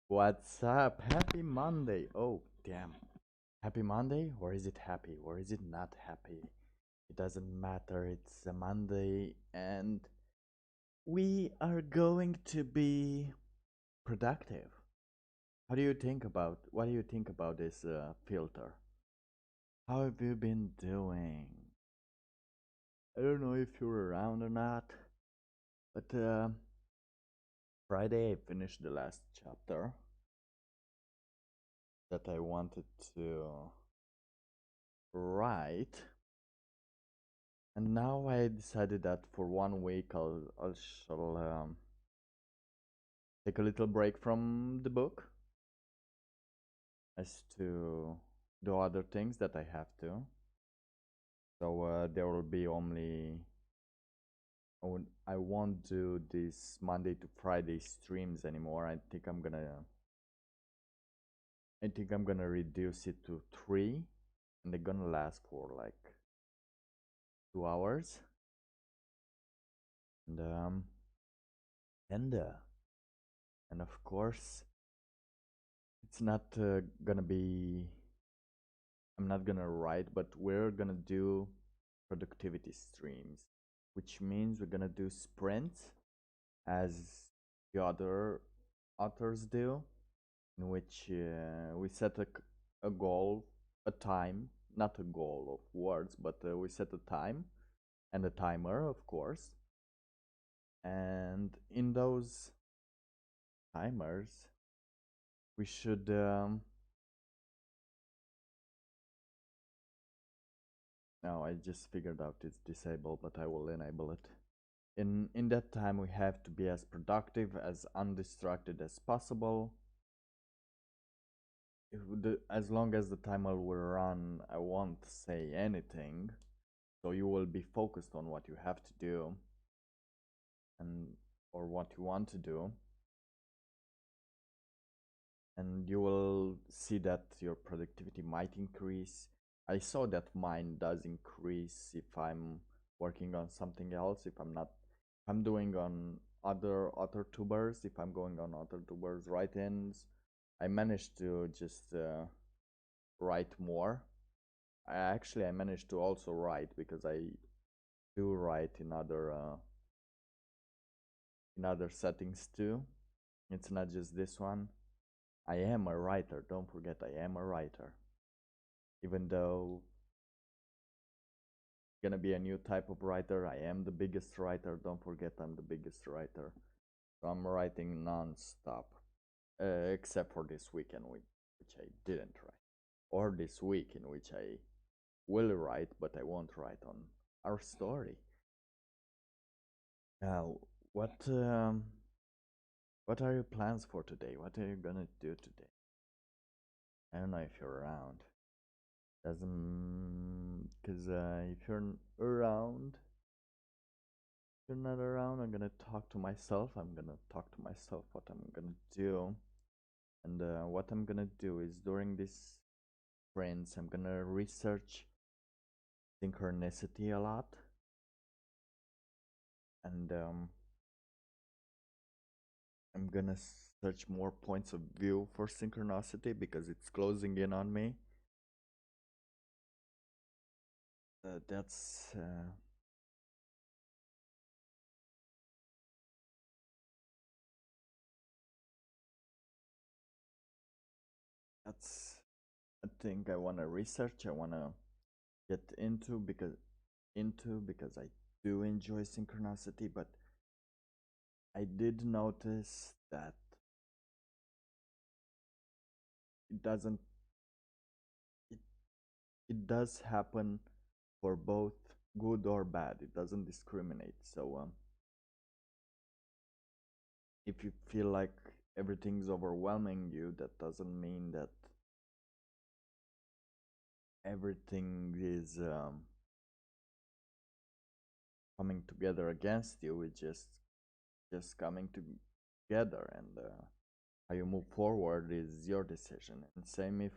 What's up? Happy Monday. Oh, damn. Happy Monday? Or is it happy? Or is it not happy? It doesn't matter. It's a Monday and we are going to be productive. What do you think about this filter? How have you been doing? I don't know if you're around or not, but Friday I finished the last chapter that I wanted to write. And now I decided that for 1 week I shall take a little break from the book as to do other things that I have to. So there will be only I won't do this Monday to Friday streams anymore. I think I'm gonna reduce it to 3, and they're gonna last for like 2 hours. And and uh, and of course it's not gonna be I'm not gonna write, but we're gonna do productivity streams, which means we're gonna do sprints as the other authors do, in which we set a goal, a time, not a goal of words, but we set a time and a timer, of course. And in those timers, we should now I just figured out it's disabled, but I will enable it. In that time we have to be as productive, as undistracted as possible. As long as the timer will run, I won't say anything. So you will be focused on what you have to do and or what you want to do. And you will see that your productivity might increase. I saw that mine does increase if I'm working on something else, if I'm doing on other tubers, if I'm going on other tubers write-ins. I managed to just write more. I managed to also write because I do write in other settings too. It's not just this one. I am a writer, don't forget I am a writer. Even though gonna be a new type of writer, I am the biggest writer, don't forget I'm the biggest writer. So I'm writing non-stop, except for this weekend which I didn't write. Or this week in which I will write, but I won't write on our story. Now, what are your plans for today? What are you gonna do today? I don't know if you're around. Doesn't, because if you're around, if you're not around, I'm gonna talk to myself. I'm gonna talk to myself what I'm gonna do, and what I'm gonna do is during this sprints, I'm gonna research synchronicity a lot, and I'm gonna search more points of view for synchronicity because it's closing in on me. That's that's a thing I wanna research. I wanna get into because I do enjoy synchronicity, but I did notice that it doesn't it, it does happen for both good or bad. It doesn't discriminate. So if you feel like everything's overwhelming you, that doesn't mean that everything is coming together against you. It's just coming together, and how you move forward is your decision. And same if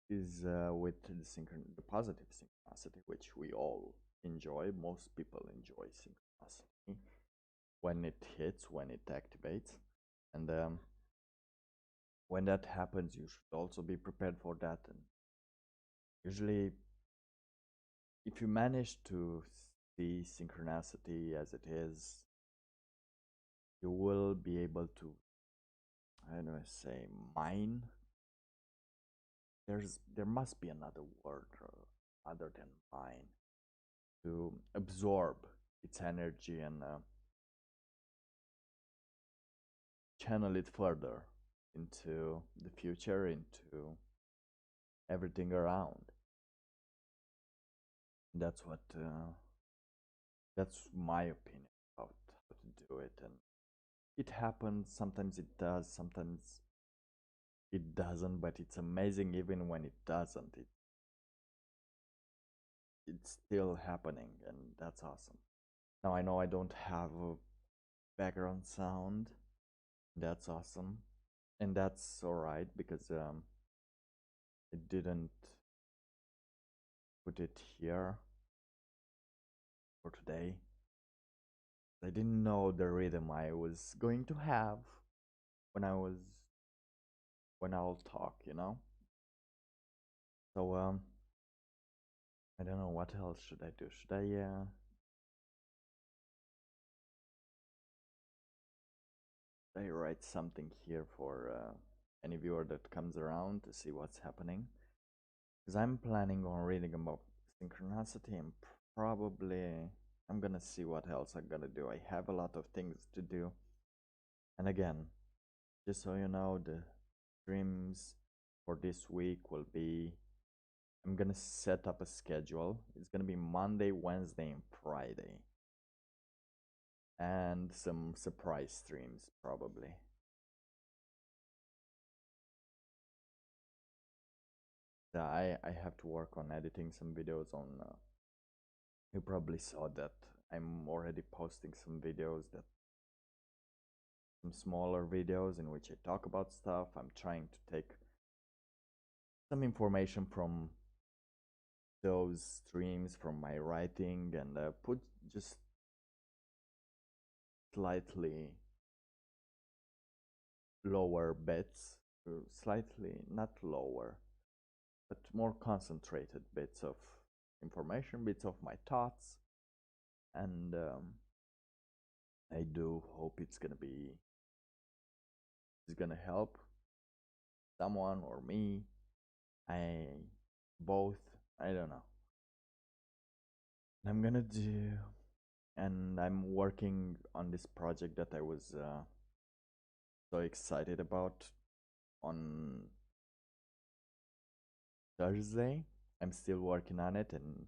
is with the positive synchronicity, which we all enjoy. Most people enjoy synchronicity when it hits, when it activates, and when that happens, you should also be prepared for that. And usually, if you manage to see synchronicity as it is, you will be able to, I don't know, say, mine. There must be another word other than mine, to absorb its energy and channel it further into the future, into everything around. That's what that's my opinion about how to do it. And it happens, sometimes it does, sometimes it doesn't, but it's amazing even when it doesn't. It's still happening, and that's awesome. Now I know I don't have a background sound. That's awesome. And that's alright because I didn't put it here for today. I didn't know the rhythm I was going to have when I'll talk. So I don't know what else should I do. Should I write something here for any viewer that comes around to see what's happening? Because I'm planning on reading about synchronicity, and probably I'm gonna see what else I'm gonna do. I have a lot of things to do. And again, just so you know, the streams for this week will be, I'm gonna set up a schedule. It's gonna be Monday, Wednesday, and Friday. And some surprise streams, probably. Yeah, I have to work on editing some videos on. You probably saw that I'm already posting some videos, that some smaller videos in which I talk about stuff. I'm trying to take some information from those streams, from my writing, and put just slightly lower bits, slightly not lower, but more concentrated bits of information, bits of my thoughts. And I do hope it's gonna help someone or me. I both. I don't know. I'm gonna do, and I'm working on this project that I was so excited about on Thursday. I'm still working on it, and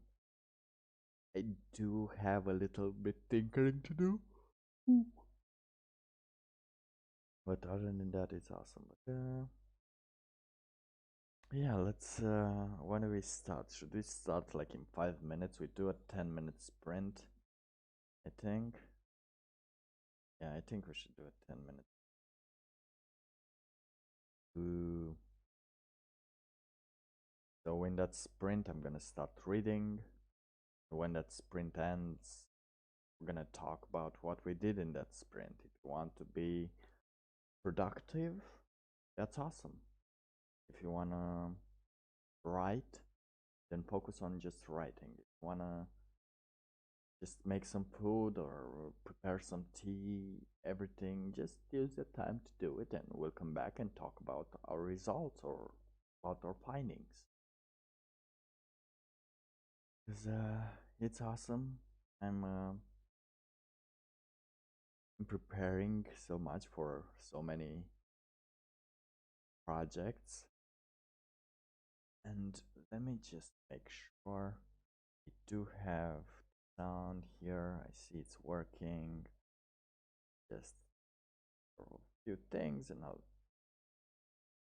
I do have a little bit tinkering to do. But other than that, it's awesome. But, yeah, let's. When do we start? Should we start like in 5 minutes? We do a 10-minute sprint, I think. Yeah, I think we should do a 10-minute. Ooh. So in that sprint, I'm gonna start reading. When that sprint ends, we're gonna talk about what we did in that sprint. If you want to be productive, that's awesome. If you wanna write, then focus on just writing. If you wanna just make some food or prepare some tea, everything, just use the time to do it, and we'll come back and talk about our results or about our findings. Because it's awesome. I'm preparing so much for so many projects. And let me just make sure we do have sound here. I see it's working. Just for a few things, and or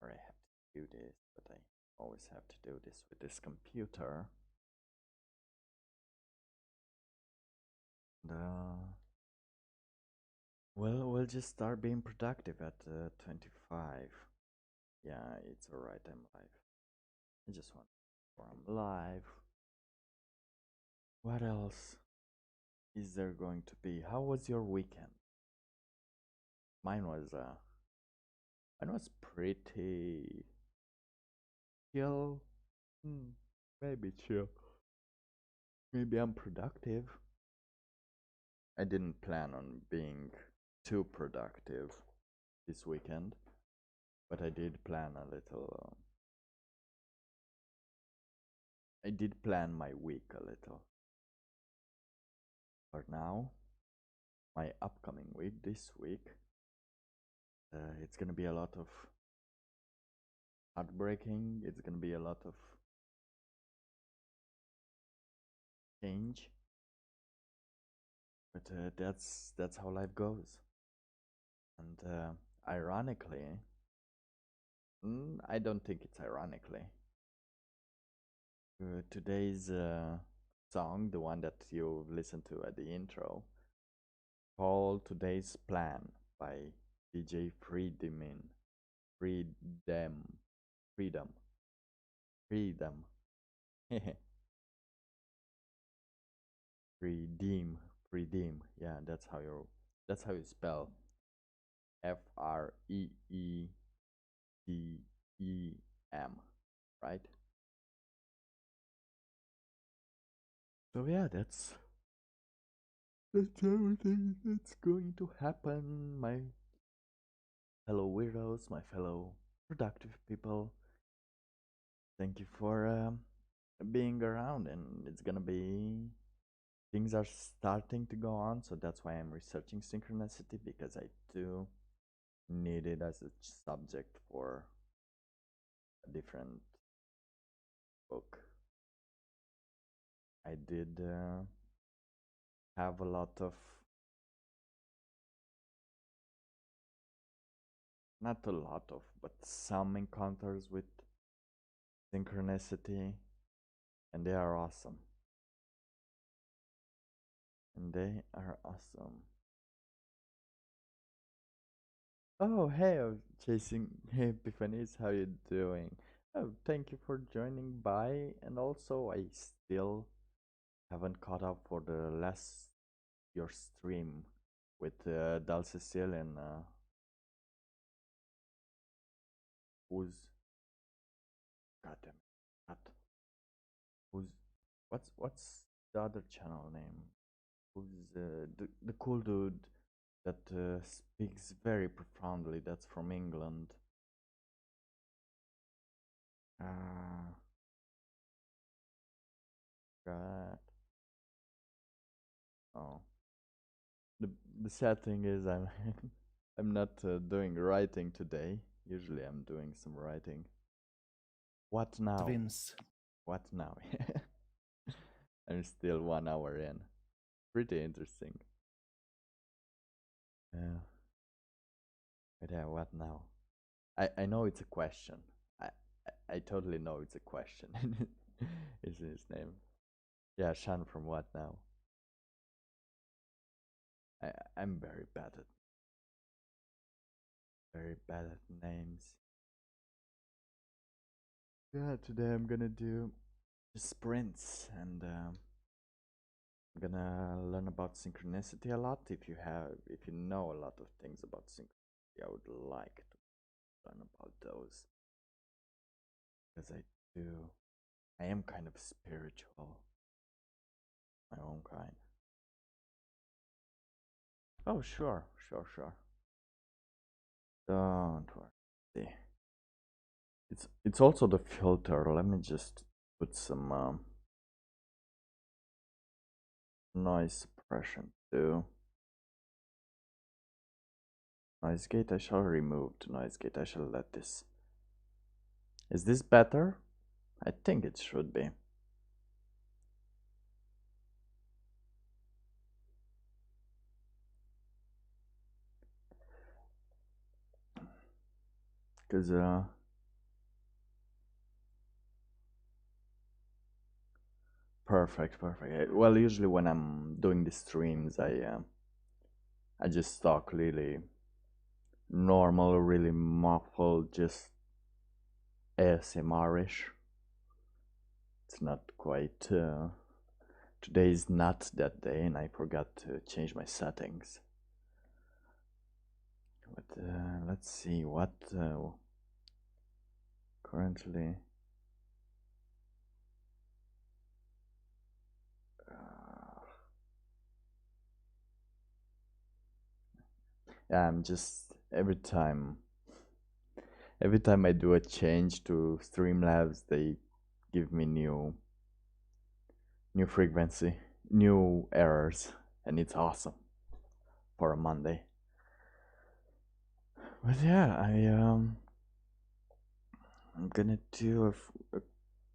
I have to do this, but I always have to do this with this computer. And, we'll just start being productive at 25. Yeah, it's alright, I'm live. I just want I'm live. What else is there going to be? How was your weekend? Mine was Mine was pretty chill. Maybe chill. Maybe I'm productive. I didn't plan on being too productive this weekend, but I did plan a little. I did plan my week a little. For now, my upcoming week, this week, it's gonna be a lot of heartbreaking. It's gonna be a lot of change, but that's how life goes. And ironically, I don't think it's ironically. Today's song, the one that you listened to at the intro, called "Today's Plan" by DJ Freedemin. Freedom, freedom, freedom. Redeem, redeem. Yeah, that's how you spell Freedem, right? So yeah, that's everything that's going to happen, my fellow weirdos, my fellow productive people. Thank you for being around, and it's gonna be things are starting to go on, so that's why I'm researching synchronicity, because I do need it as a subject for a different book. I did have a lot of, not a lot of, but some encounters with synchronicity, and they are awesome. And they are awesome. Oh, hey, I'm chasing. Hey, Epiphanies, how you doing? Oh, thank you for joining by. And also, I still haven't caught up for the last your stream with Dal Cecil and who's goddamn what who's what's the other channel name? Who's the cool dude that speaks very profoundly? That's from England. Ah, God. Oh, the the sad thing is I'm I'm not doing writing today. Usually I'm doing some writing. What now? Twins. What now? I'm still 1 hour in. Pretty interesting. Yeah. But yeah, what now? I know it's a question. I, I totally know it's a question. Is his name? Yeah, Shan from What Now? I I'm very bad at names. Yeah, today I'm gonna do sprints, and I'm gonna learn about synchronicity a lot. If you know a lot of things about synchronicity, I would like to learn about those, because I do. I am kind of spiritual, my own kind. Oh, sure, sure, sure. Don't worry. It's also the filter. Let me just put some noise suppression too. Noise gate I shall remove. To noise gate I shall let this. Is this better? I think it should be. Because perfect, perfect. Well, usually when I'm doing the streams, I just talk really normal, really muffled, just ASMR-ish. It's not quite. Today is not that day, and I forgot to change my settings. But let's see what currently. Yeah, I'm just every time I do a change to Streamlabs, they give me new frequency, new errors, and it's awesome for a Monday. But yeah, I'm gonna do a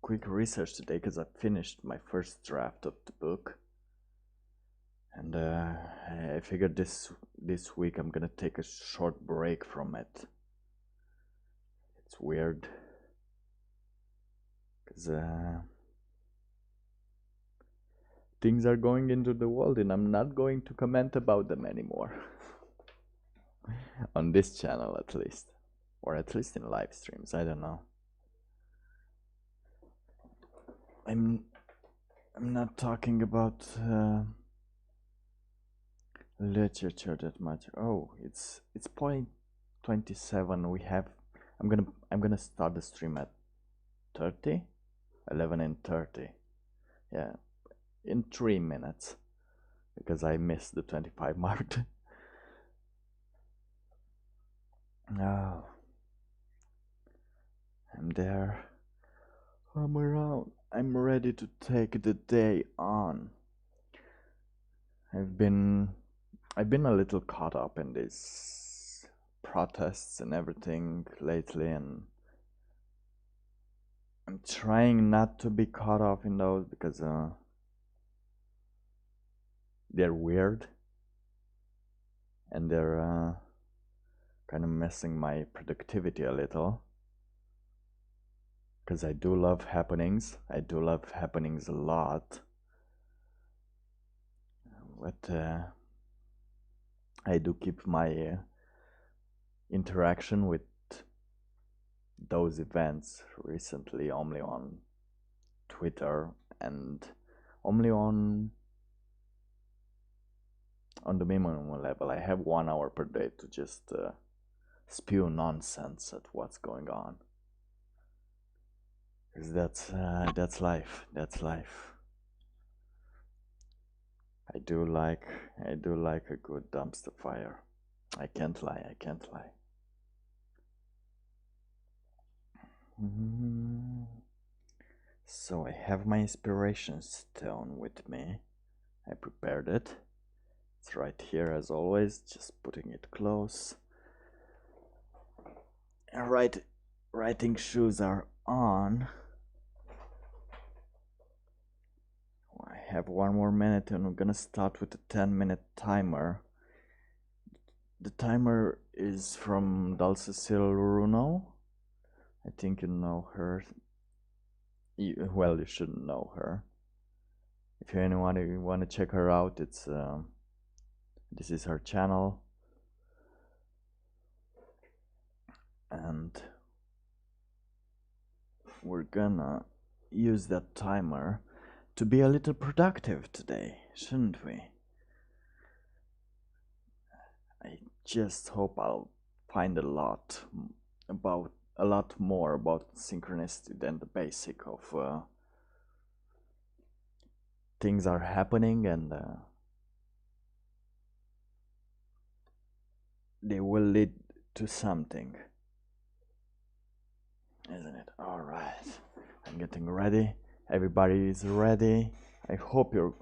quick research today because I finished my first draft of the book, and I figured this week I'm gonna take a short break from it. It's weird because things are going into the world, and I'm not going to comment about them anymore. On this channel, at least, or at least in live streams. I don't know. I'm not talking about literature that much. Oh, it's point 27. We have. I'm gonna start the stream at 30, 11 and 30. Yeah, in 3 minutes, because I missed the 25 mark. Oh, I'm there. I'm around. I'm ready to take the day on. I've been a little caught up in these protests and everything lately, and I'm trying not to be caught up in those because they're weird and they're kind of messing my productivity a little. Because I do love happenings. I do love happenings a lot. But I do keep my interaction with those events recently only on Twitter and only on the minimum level. I have 1 hour per day to just spew nonsense at what's going on. Because that's life. That's life. I do like a good dumpster fire. I can't lie. I can't lie. So I have my inspiration stone with me. I prepared it. It's right here as always, just putting it close. And writing shoes are on. I have 1 more minute and I'm gonna start with a 10-minute timer. The timer is from Dulcecil Runo. I think you know her. Well, you shouldn't know her. If you anyone want to check her out, it's this is her channel, and we're gonna use that timer to be a little productive today, shouldn't we? I just hope I'll find a lot more about synchronicity than the basic of things are happening and they will lead to something, isn't it? All right, I'm getting ready. Everybody is ready. I hope you're.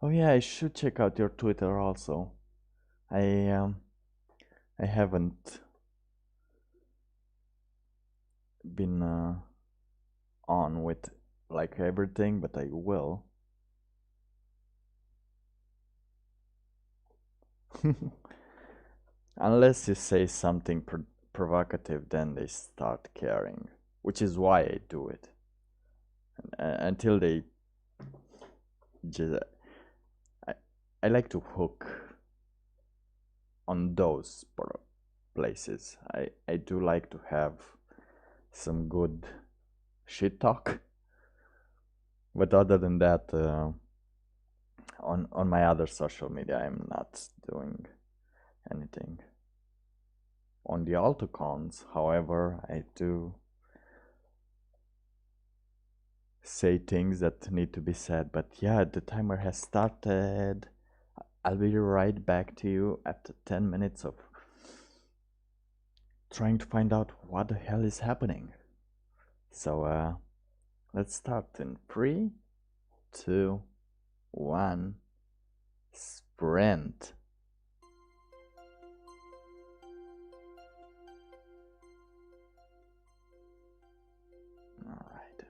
Oh yeah, I should check out your Twitter also. I haven't been on with like everything, but I will. Unless you say something provocative, then they start caring, which is why I do it. Until they just, I like to hook on those places. I do like to have some good shit talk, but other than that, on my other social media, I'm not doing anything. On the alt accounts, however, I do say things that need to be said. But yeah, the timer has started. I'll be right back to you after 10 minutes of trying to find out what the hell is happening. So let's start in 3, 2, 1, sprint. All right.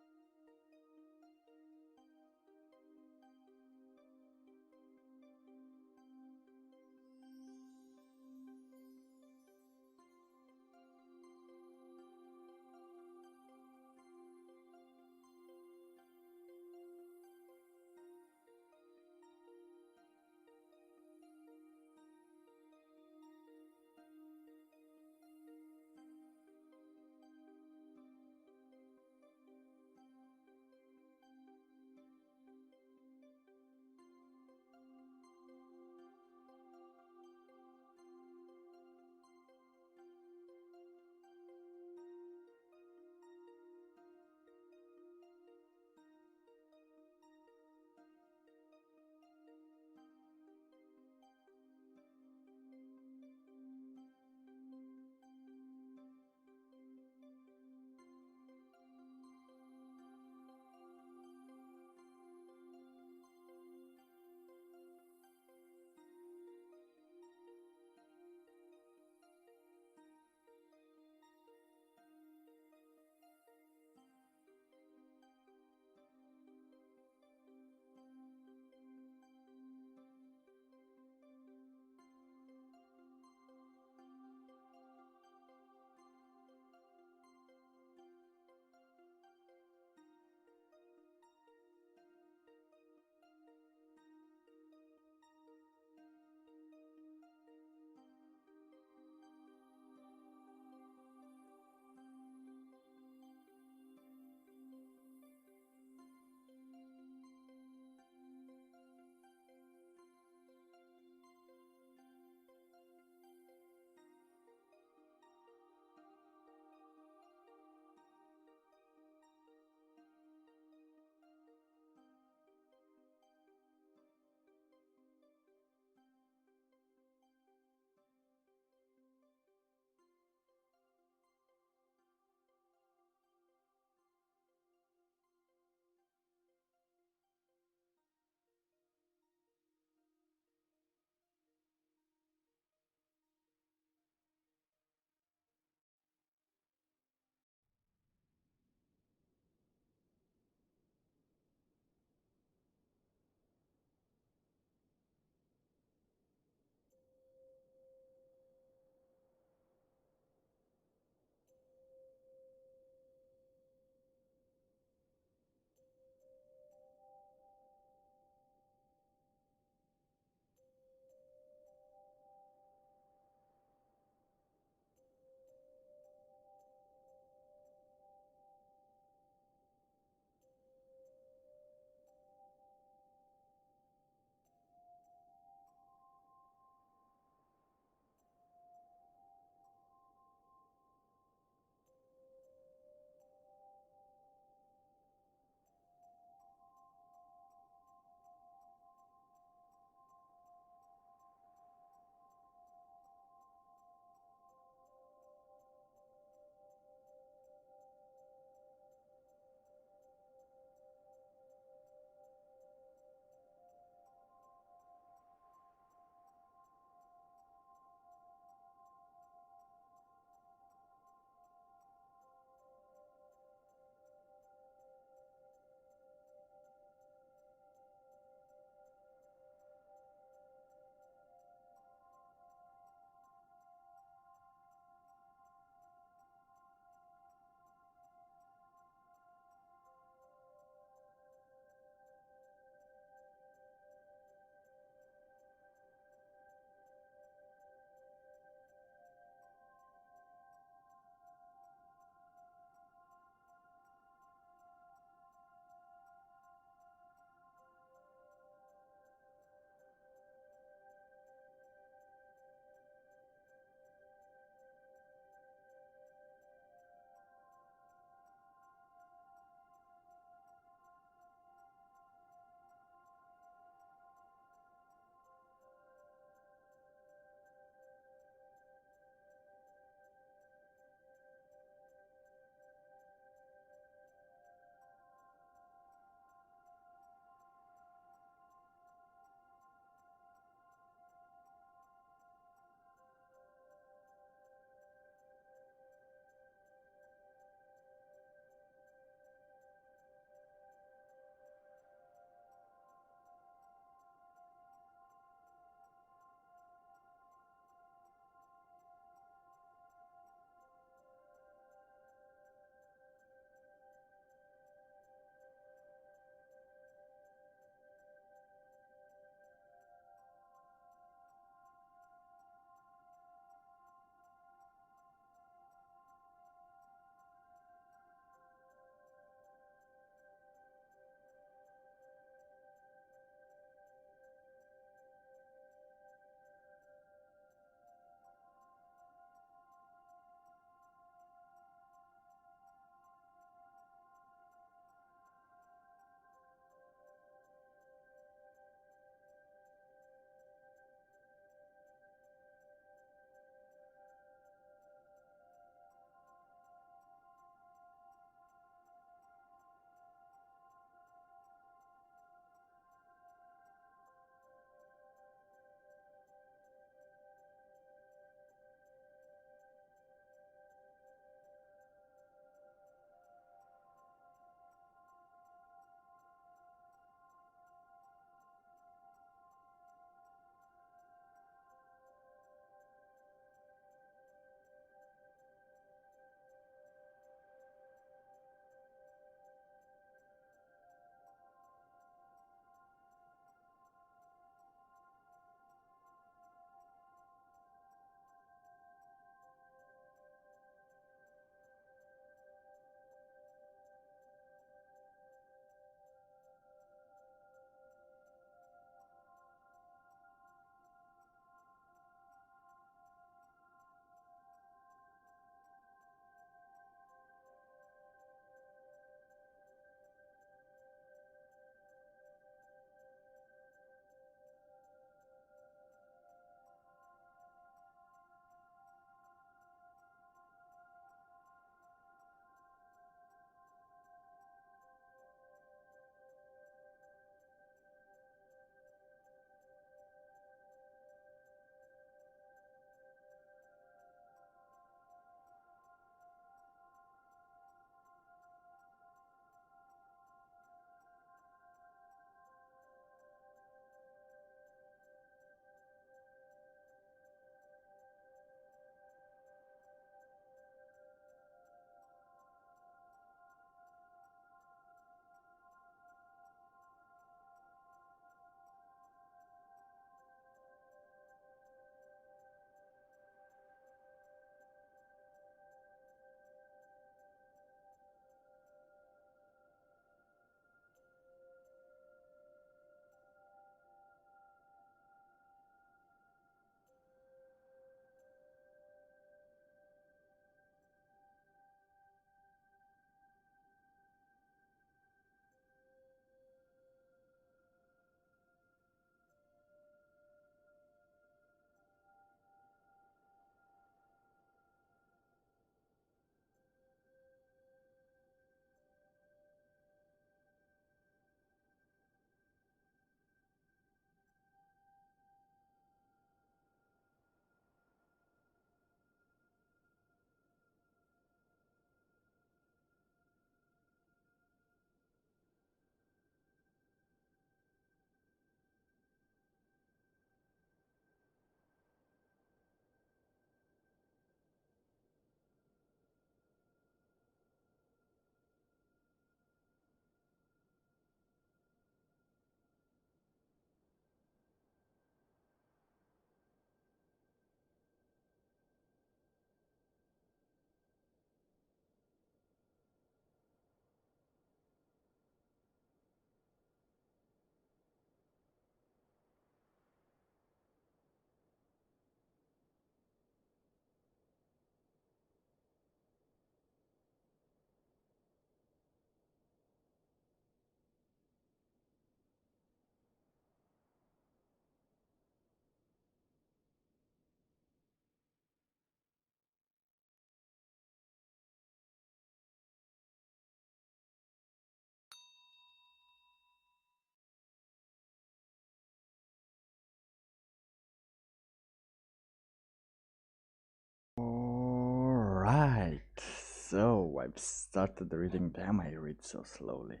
Alright, so I've started reading. Damn, I read so slowly.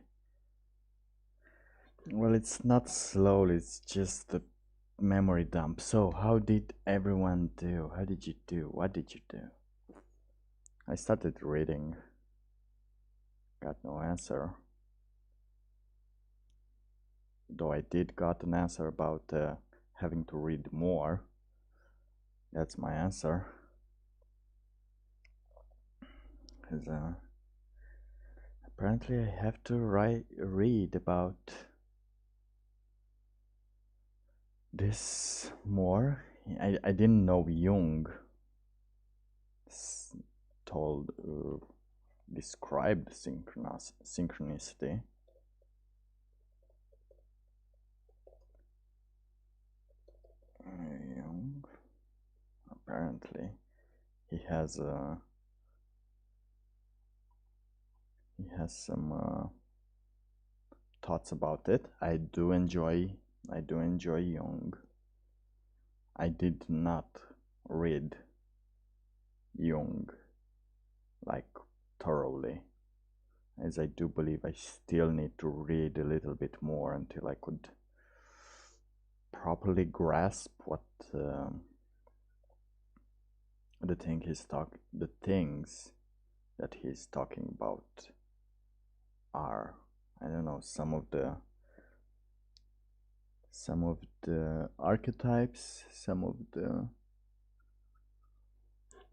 Well, it's not slowly, it's just the memory dump. So, how did everyone do? How did you do? What did you do? I started reading, got no answer. Though I did got an answer about having to read more. That's my answer. 'Cause, apparently I have to read about this more. I didn't know Jung told described synchronicity. Jung, apparently he has some thoughts about it. I do enjoy Jung. I did not read Jung like thoroughly, as I do believe I still need to read a little bit more until I could properly grasp what the things that he's talking about are. I don't know, some of the archetypes, some of the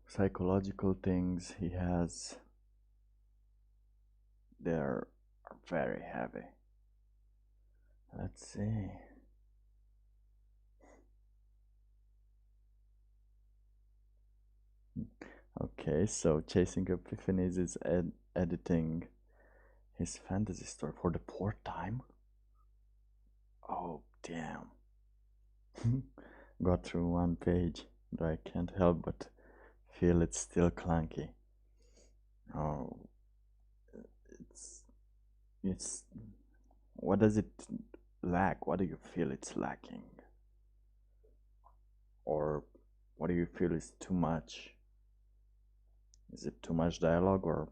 psychological things he has, they're very heavy. Let's see. Okay, so Chasing Epiphanies is editing his fantasy story for the fourth time. Oh, damn. Got through one page, but I can't help but feel it's still clunky. Oh, it's what does it lack? What do you feel it's lacking? Or what do you feel is too much? Is it too much dialogue, or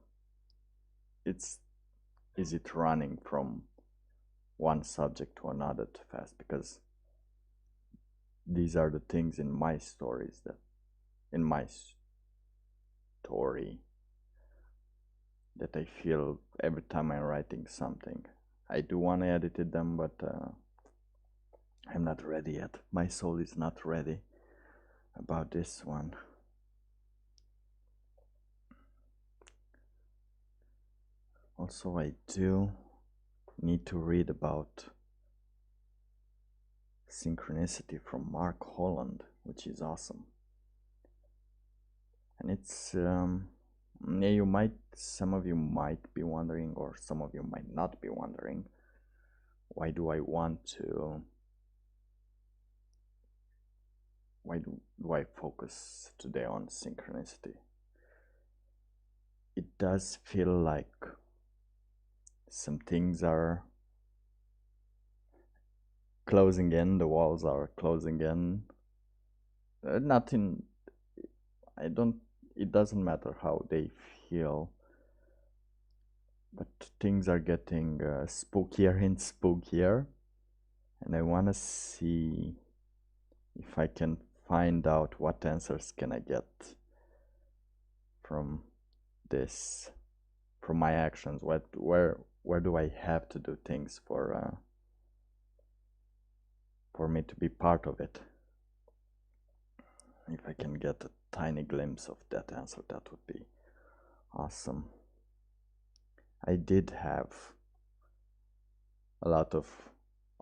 is it running from one subject to another too fast? Because these are the things in my story that I feel every time I'm writing something. I do want to edit them, but I'm not ready yet. My soul is not ready about this one. Also, I do need to read about Synchronicity from Mark Holland, which is awesome. And it's yeah, some of you might be wondering, or some of you might not be wondering, why do I focus today on synchronicity? It does feel like some things are closing in, the walls are closing in. It doesn't matter how they feel, but things are getting spookier and spookier, and I want to see if I can find out what answers can I get from this, from my actions. Where do I have to do things for me to be part of it? If I can get a tiny glimpse of that answer, that would be awesome. I did have a lot of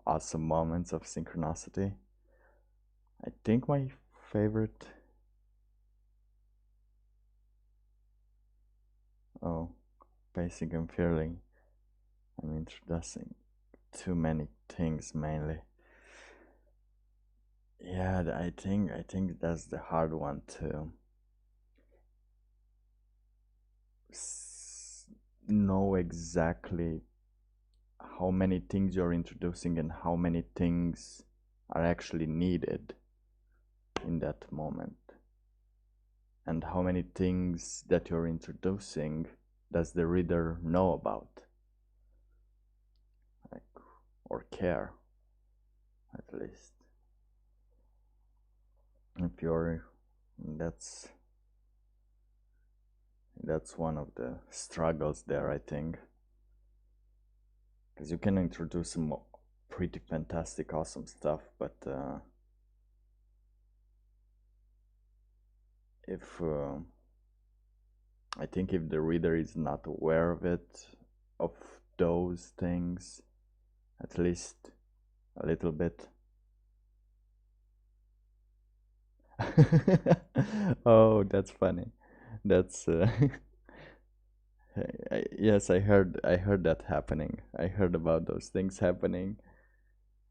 awesome moments of synchronicity. I think my favorite... Oh, pacing and feeling. I'm introducing too many things mainly. Yeah, I think that's the hard one to know exactly how many things you're introducing and how many things are actually needed in that moment. and how many things that you're introducing does the reader know about, like, or care, at least. If you're, that's that's one of the struggles there, I think, because you can introduce some pretty fantastic, awesome stuff, but if I think if the reader is not aware of it, of those things, at least a little bit. Oh, that's funny. That's yes, I heard that happening. I heard about those things happening.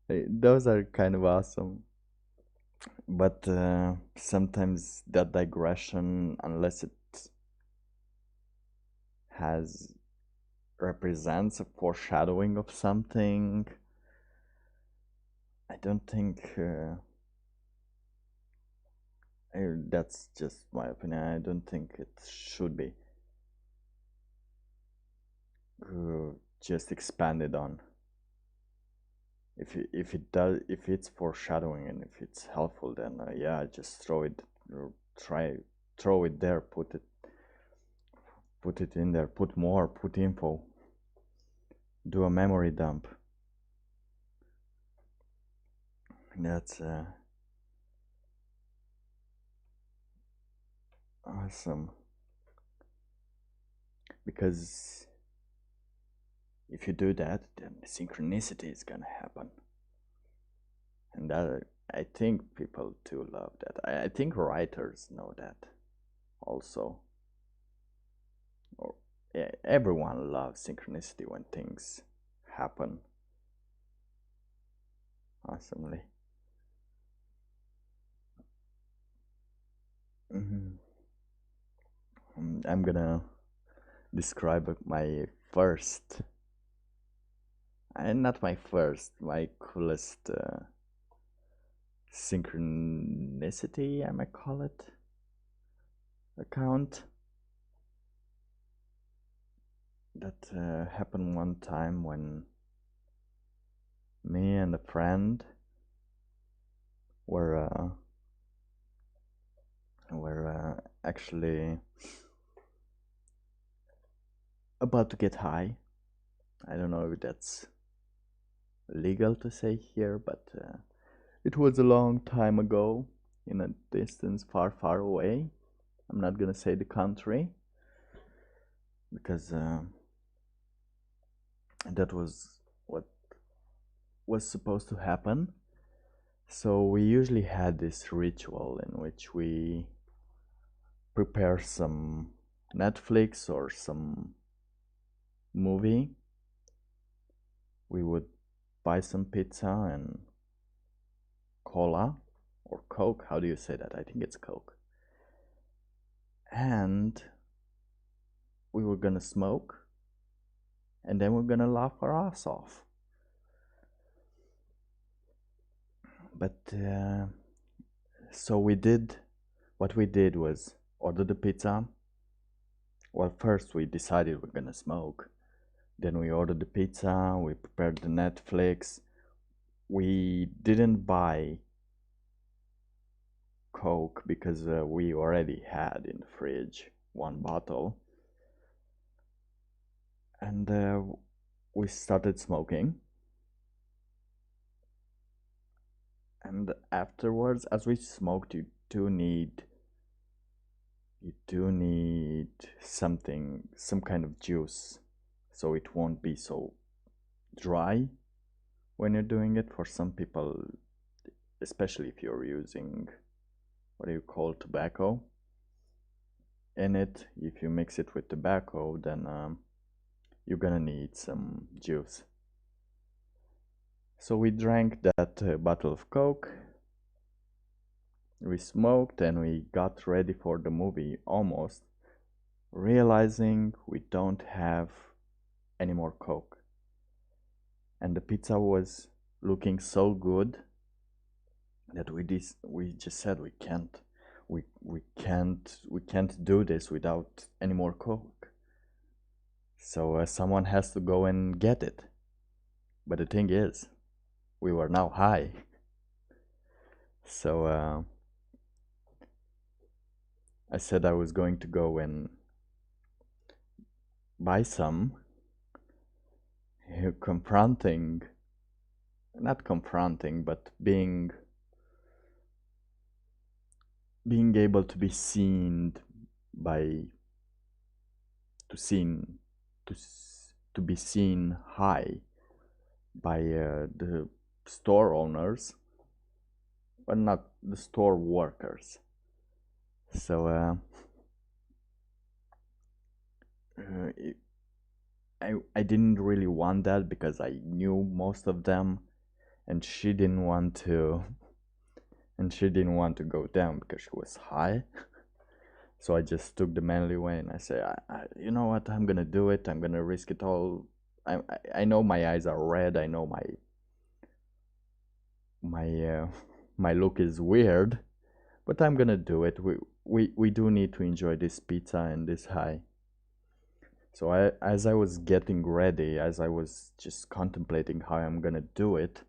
Those are kind of awesome. But sometimes that digression, unless it has represents a foreshadowing of something, I don't think that's just my opinion. I don't think it should be just expanded on. If it does, if it's foreshadowing and if it's helpful, then yeah, just throw it, try throw it there, put it in there, put more, put info, do a memory dump. That's awesome, because if you do that, then synchronicity is gonna happen, and that, I think people too love that. I think writers know that also, or everyone loves synchronicity when things happen awesomely. hmm I'm gonna describe my first, and not my first, my coolest synchronicity, I might call it, account. That happened one time when me and a friend were actually about to get high. I don't know if that's legal to say here, but it was a long time ago in a distance far, far away. I'm not gonna say the country because that was what was supposed to happen. So we usually had this ritual in which we prepare some Netflix or some movie. We would buy some pizza and cola or Coke. How do you say that? I think it's Coke. And we were gonna smoke, and then we're gonna laugh our ass off. But so we did. What we did was order the pizza. Well, first we decided we're gonna smoke. Then we ordered the pizza. We prepared the Netflix. We didn't buy Coke because we already had in the fridge one bottle, and we started smoking. And afterwards, as we smoked, you do need something, some kind of juice, so it won't be so dry when you're doing it. For some people, especially if you're using what do you call tobacco in it, if you mix it with tobacco, then you're gonna need some juice. So we drank that bottle of Coke, we smoked, and we got ready for the movie, almost realizing we don't have any more Coke. And the pizza was looking so good that we just said we can't we can't do this without any more Coke. So someone has to go and get it. But the thing is, we were now high. So I said I was going to go and buy some, confronting, not confronting, but being able to be seen by, to seen, to be seen high by the store owners, but not the store workers. So I didn't really want that because I knew most of them, and she didn't want to go down because she was high. So I just took the manly way and I say, you know what, I'm gonna do it. I'm gonna risk it all. I know my eyes are red. I know my look is weird, but I'm gonna do it. We do need to enjoy this pizza and this high. So as I was getting ready, as I was just contemplating how I'm gonna do it,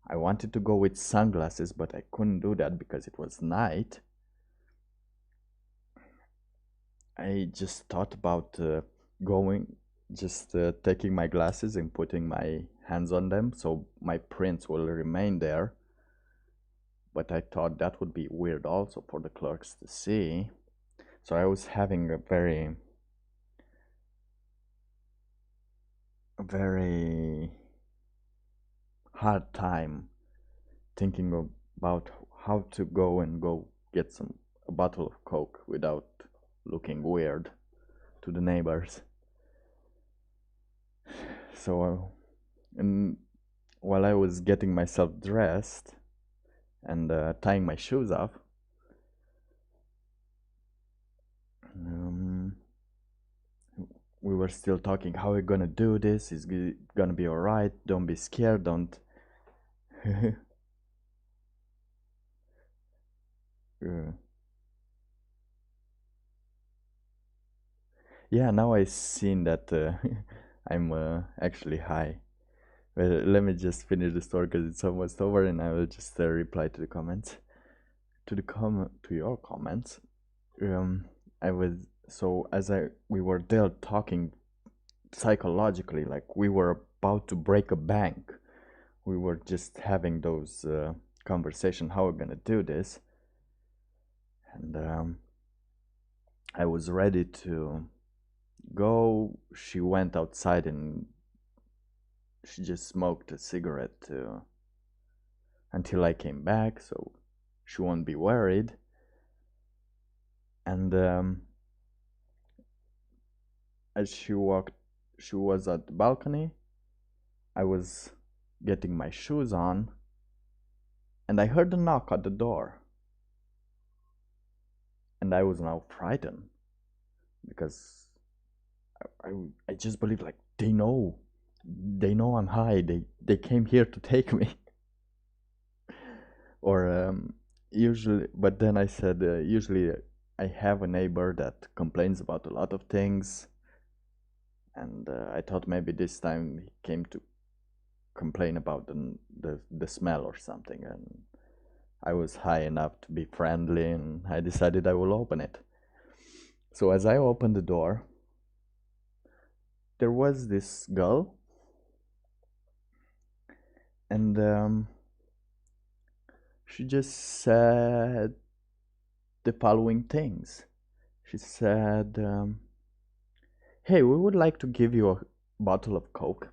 I wanted to go with sunglasses, but I couldn't do that because it was night. I just thought about taking my glasses and putting my hands on them so my prints will remain there. But I thought that would be weird also for the clerks to see. So I was having a very hard time thinking about how to go get a bottle of Coke without looking weird to the neighbors. So and while I was getting myself dressed and tying my shoes off, we were still talking how we're gonna do this. It's gonna be alright. Don't be scared. Don't. Yeah, now I seen that I'm actually high. Well, let me just finish the story because it's almost over, and I will just reply to the comments. To your comments. I was so as we were there talking psychologically, like we were about to break a bank. We were just having those conversation how we're gonna do this, and I was ready to go. She went outside and she just smoked a cigarette until I came back, so she won't be worried. And as she was at the balcony. I was getting my shoes on, and I heard a knock at the door. And I was now frightened because I just believe like they know I'm high. They came here to take me. Or usually, but then I said usually I have a neighbor that complains about a lot of things, and I thought maybe this time he came to complain about the smell or something, and I was high enough to be friendly, and I decided I will open it. So as I opened the door, there was this girl, and she just said the following things. She said, hey, we would like to give you a bottle of Coke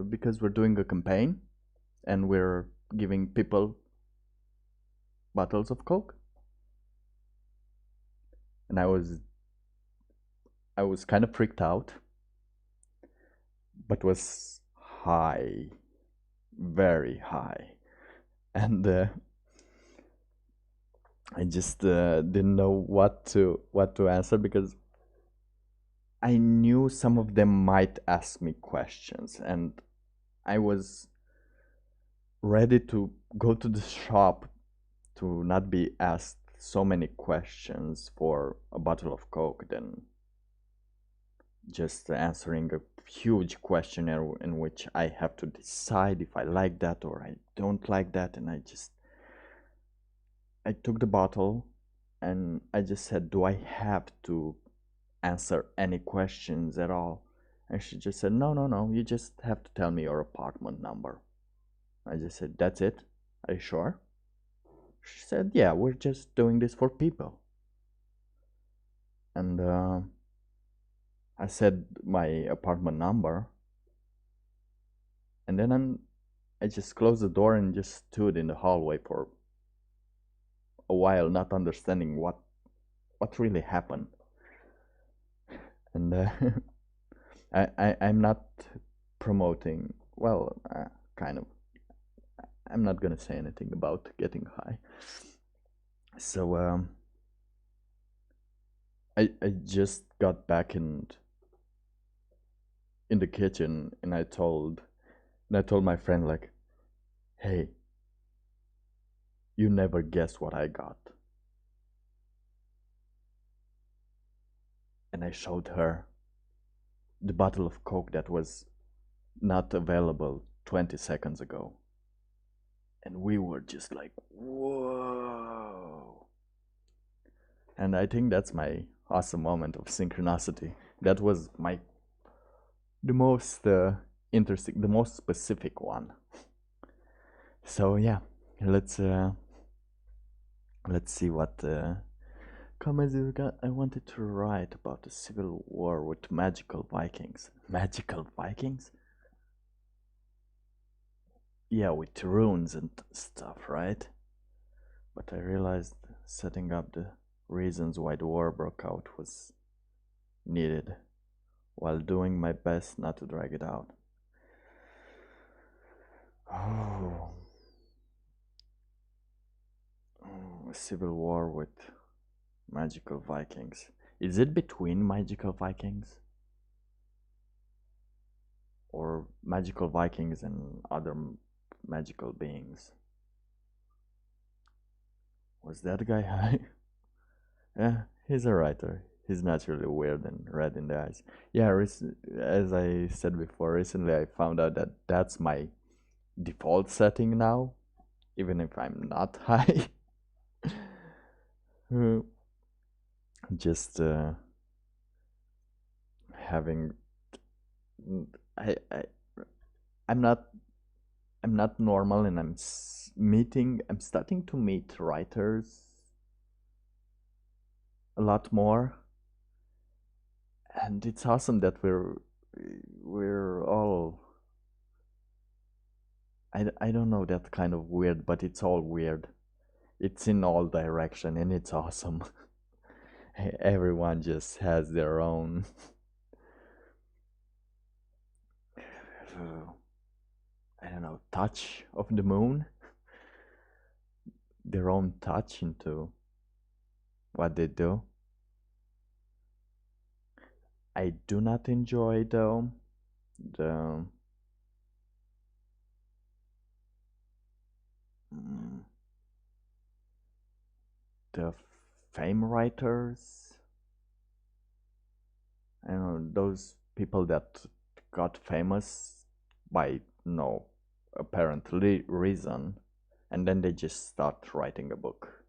because we're doing a campaign and we're giving people bottles of Coke. And I was kind of freaked out, but was high, very high, and I just didn't know what to answer because I knew some of them might ask me questions, and I was ready to go to the shop to not be asked so many questions for a bottle of Coke than just answering a huge questionnaire in which I have to decide if I like that or I don't like that. And I took the bottle and I just said, do I have to answer any questions at all? And she just said, no, no, no, you just have to tell me your apartment number. I just said, that's it? Are you sure? She said, yeah, we're just doing this for people. And I said my apartment number. And then I just closed the door and just stood in the hallway for a while, not understanding what really happened. And I'm not promoting, well, kind of. I'm not gonna say anything about getting high. So I just got back in the kitchen and I told my friend, like, hey, you never guess what I got. And I showed her the bottle of Coke that was not available 20 seconds ago. And we were just like, whoa. And I think that's my awesome moment of synchronicity. That was the most interesting, the most specific one. So yeah, let's see what comments we got. I wanted to write about the civil war with magical Vikings. Magical Vikings? Yeah, with runes and stuff, right? But I realized setting up the reasons why the war broke out was needed, while doing my best not to drag it out. Oh, a civil war with magical Vikings. Is it between magical Vikings? Or magical Vikings and other magical beings? Was that guy high? Yeah, he's a writer. He's naturally weird and red in the eyes. Yeah, as I said before, recently I found out that that's my default setting now, even if I'm not high. Just having I I'm not normal, and I'm starting to meet writers a lot more, and it's awesome that we're all, I don't know, that kind of weird, but it's all weird. It's in all direction and it's awesome. Everyone just has their own I don't know, touch of the moon, their own touch into what they do. I do not enjoy though the mm, the fame writers. I don't know, those people that got famous by no apparent reason, and then they just start writing a book.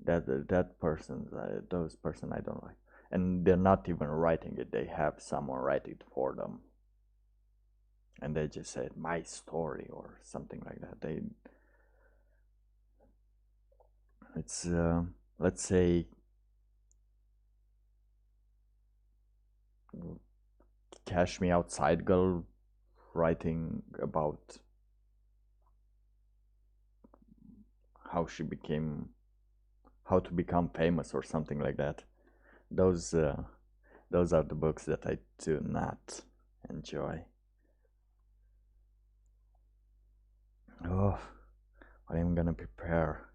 That person, those person I don't like, and they're not even writing it. They have someone write it for them, and they just said my story or something like that. It's let's say Cash Me Outside girl writing about how she became, how to become famous or something like that. Those are the books that I do not enjoy. Oh, I'm gonna prepare.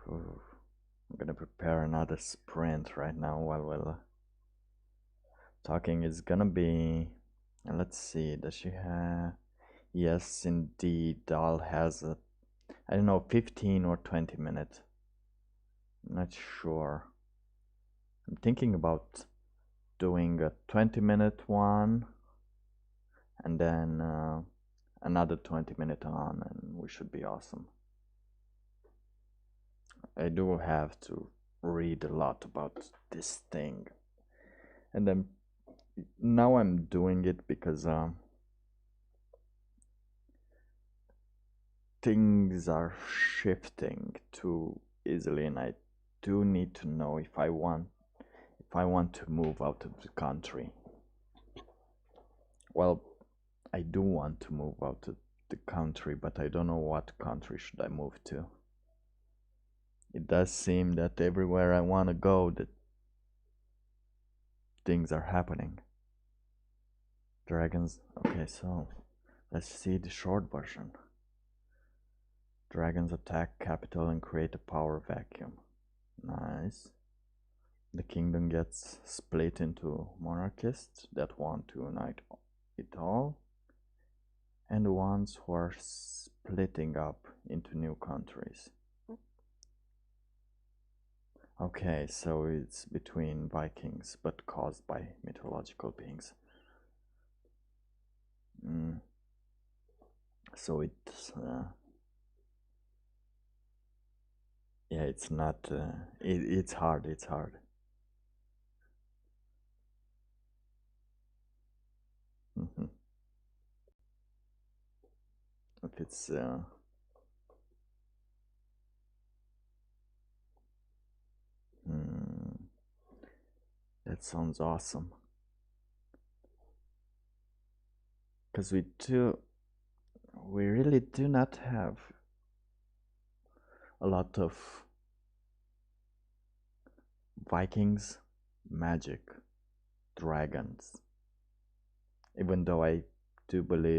Ooh, I'm gonna prepare another sprint right now while we're talking. Is gonna be. Let's see. Does she have? Yes, indeed. Doll has a I don't know, 15 or 20 minutes. I'm not sure. I'm thinking about doing a 20-minute one and then another 20-minute on, and we should be awesome. I do have to read a lot about this thing, and then now I'm doing it because things are shifting too easily, and I do need to know if I want to move out of the country. Well, I do want to move out of the country, but I don't know what country should I move to. It does seem that everywhere I want to go, that things are happening. Dragons. Okay, so let's see the short version. Dragons attack capital and create a power vacuum. Nice. The kingdom gets split into monarchists that want to unite it all, and the ones who are splitting up into new countries. Okay, so it's between Vikings, but caused by mythological beings. So it's yeah, it's not. It's hard. It's hard. If it's that sounds awesome. Because we really do not have a lot of Vikings, magic, dragons. Even though I do believe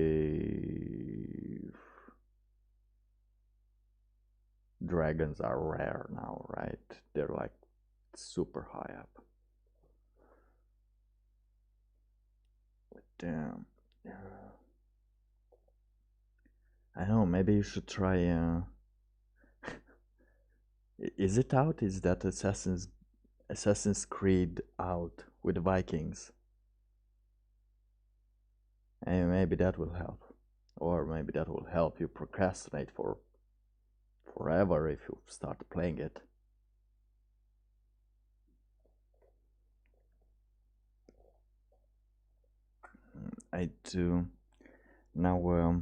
dragons are rare now, right? They're like super high up. Damn. I don't know, maybe you should try is it out? Is that Assassin's Creed out with the Vikings? And maybe that will help. Or maybe that will help you procrastinate for forever if you start playing it. I do. Now,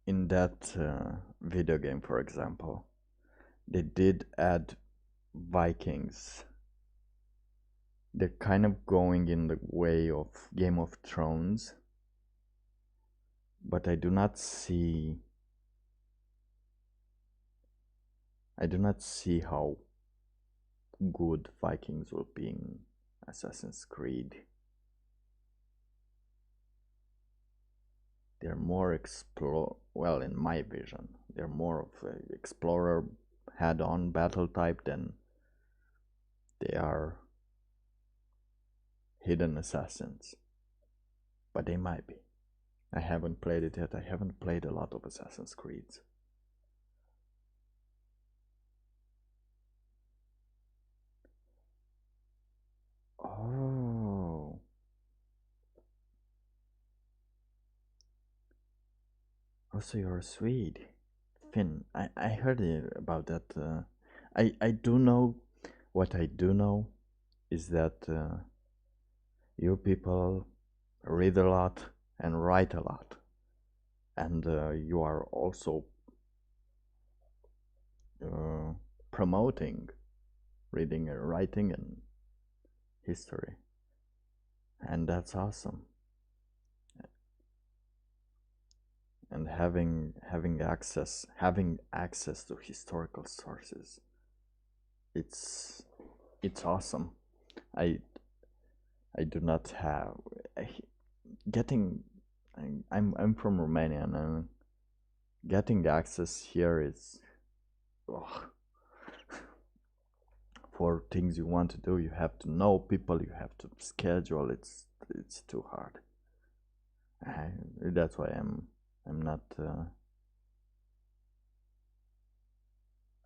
in that video game, for example, they did add Vikings. They're kind of going in the way of Game of Thrones, but I do not see how good Vikings will be in Assassin's Creed. They're more well, in my vision, they're more of an explorer head-on battle type than they are hidden assassins. But they might be. I haven't played it yet. I haven't played a lot of Assassin's Creeds. Oh. Oh, so you're a Swede. Finn, I heard about that. I do know, what I do know is that you people read a lot and write a lot. And you are also promoting reading and writing and history. And that's awesome. And having access to historical sources, it's awesome. I do not have getting. I'm from Romania, and getting access here is for things you want to do. You have to know people. You have to schedule. It's too hard. That's why I'm not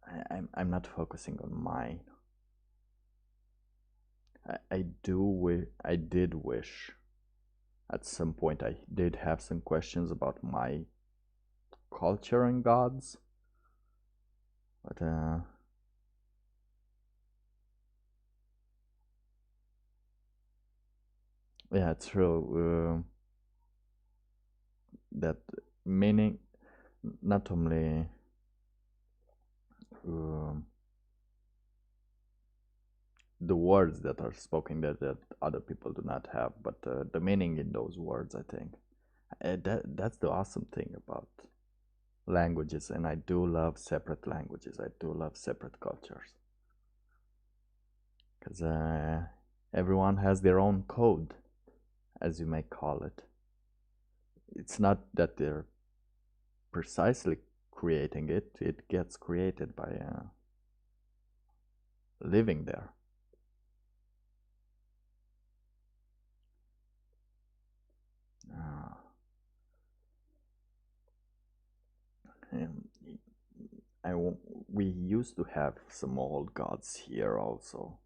I'm not focusing on mine. I did wish at some point I did have some questions about my culture and gods, but yeah, it's true. That meaning not only um, the words that are spoken that other people do not have, but the meaning in those words, I think. That's the awesome thing about languages, and I do love separate languages. I do love separate cultures because everyone has their own code, as you may call it. It's not that they're precisely creating it; it gets created by living there. Uh, and we used to have some old gods here also.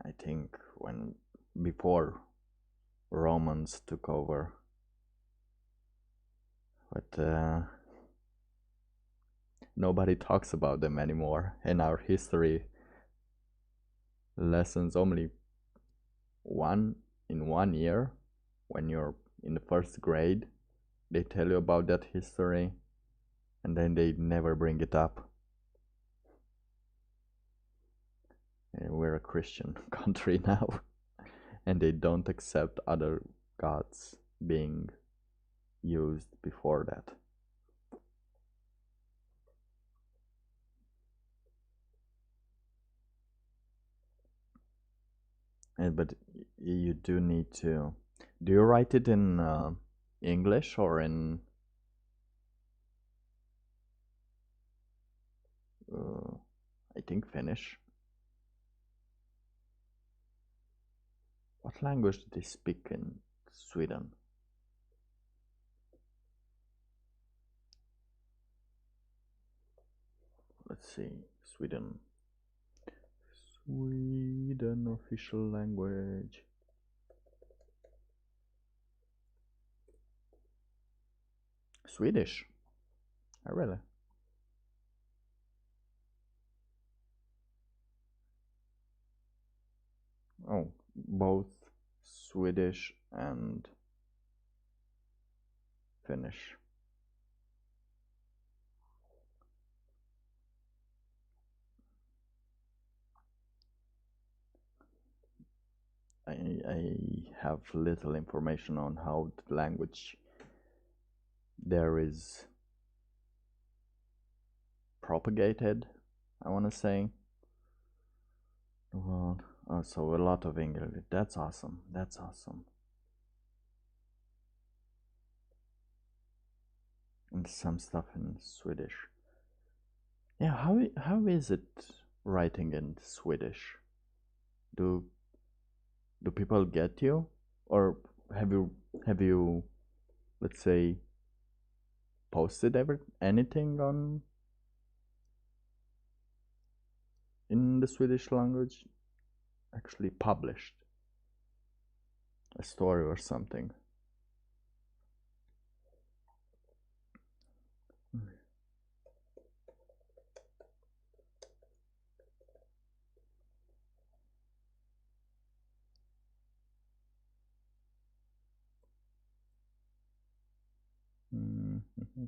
I think when before Romans took over, but nobody talks about them anymore. In our history lessons, only one in 1 year, when you're in the first grade, they tell you about that history, and then they never bring it up. And we're a Christian country now, and they don't accept other gods being used before that. But you do need to. Do you write it in English or in? Uh, I think Finnish. What language do they speak in Sweden? Let's see. Sweden. Sweden official language. Swedish. Oh, really? Oh, both Swedish and Finnish. I have little information on how the language there is propagated, I want to say. Well, so a lot of English. That's awesome. That's awesome. And some stuff in Swedish. Yeah, how is it writing in Swedish? Do do people get you, or have you let's say posted ever anything on in the Swedish language? Actually published a story or something. Mm-hmm.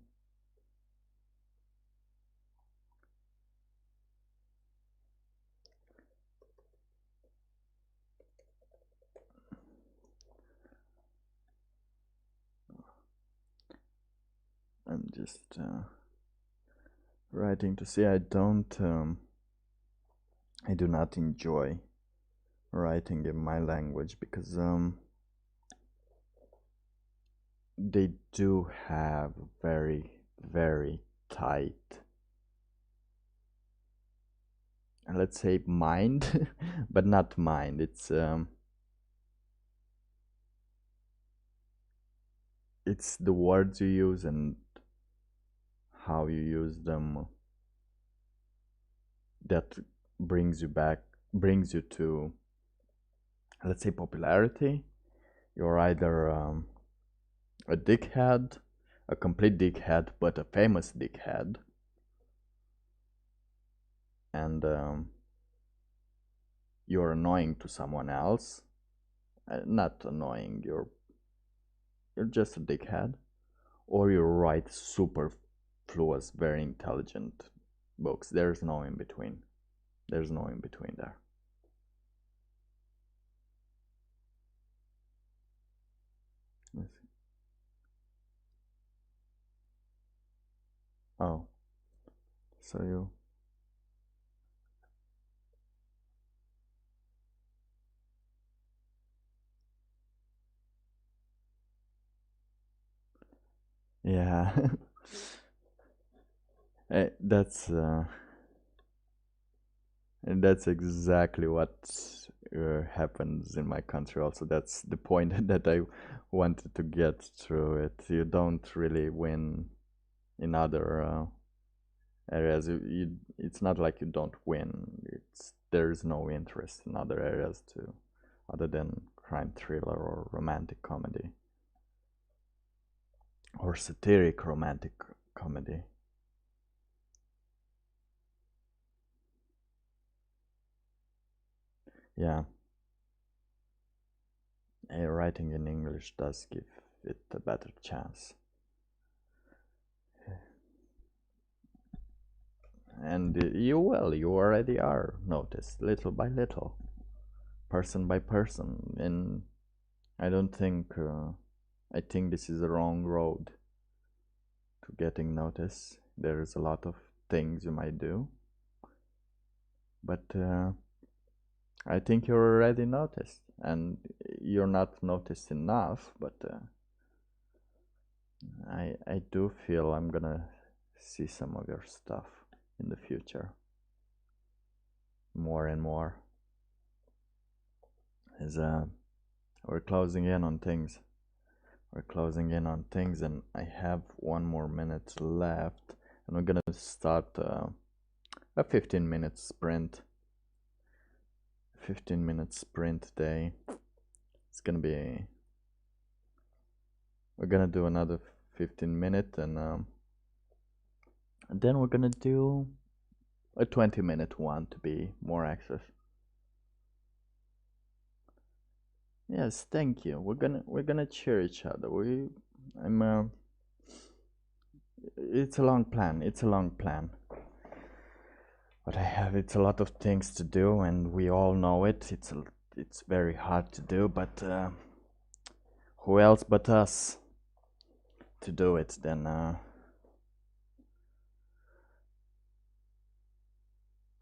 I'm just writing to see. I do not enjoy writing in my language because they do have very very tight, let's say, mind, but not mind. It's the words you use and how you use them. that brings you to, let's say, popularity. You're either a dickhead, a complete dickhead, but a famous dickhead, and you're annoying to someone else. Not annoying, you're just a dickhead, or you write superfluous, very intelligent books. There's no in between. There's no in between there. Oh, so you. Yeah. That's and that's exactly what happens in my country also. That's the point that I wanted to get through it. You don't really win in other areas. It's not like you don't win. There's no interest in other areas too, other than crime thriller or romantic comedy or satiric romantic comedy. Yeah, writing in English does give it a better chance. And you already are noticed little by little, person by person. And I don't think, I think this is the wrong road to getting noticed. There's a lot of things you might do, but I think you're already noticed, and you're not noticed enough. But I do feel I'm gonna see some of your stuff in the future, more and more. As we're closing in on things. We're closing in on things, and I have 1 more minute left, and we're gonna start a 15-minute sprint. 15-minute sprint day. It's gonna be. We're gonna do another 15-minute, and then we're gonna do a 20-minute one to be more access. Yes, thank you. We're gonna cheer each other. I'm. It's a long plan. It's a long plan. But it's a lot of things to do, and we all know it. It's very hard to do, but who else but us to do it than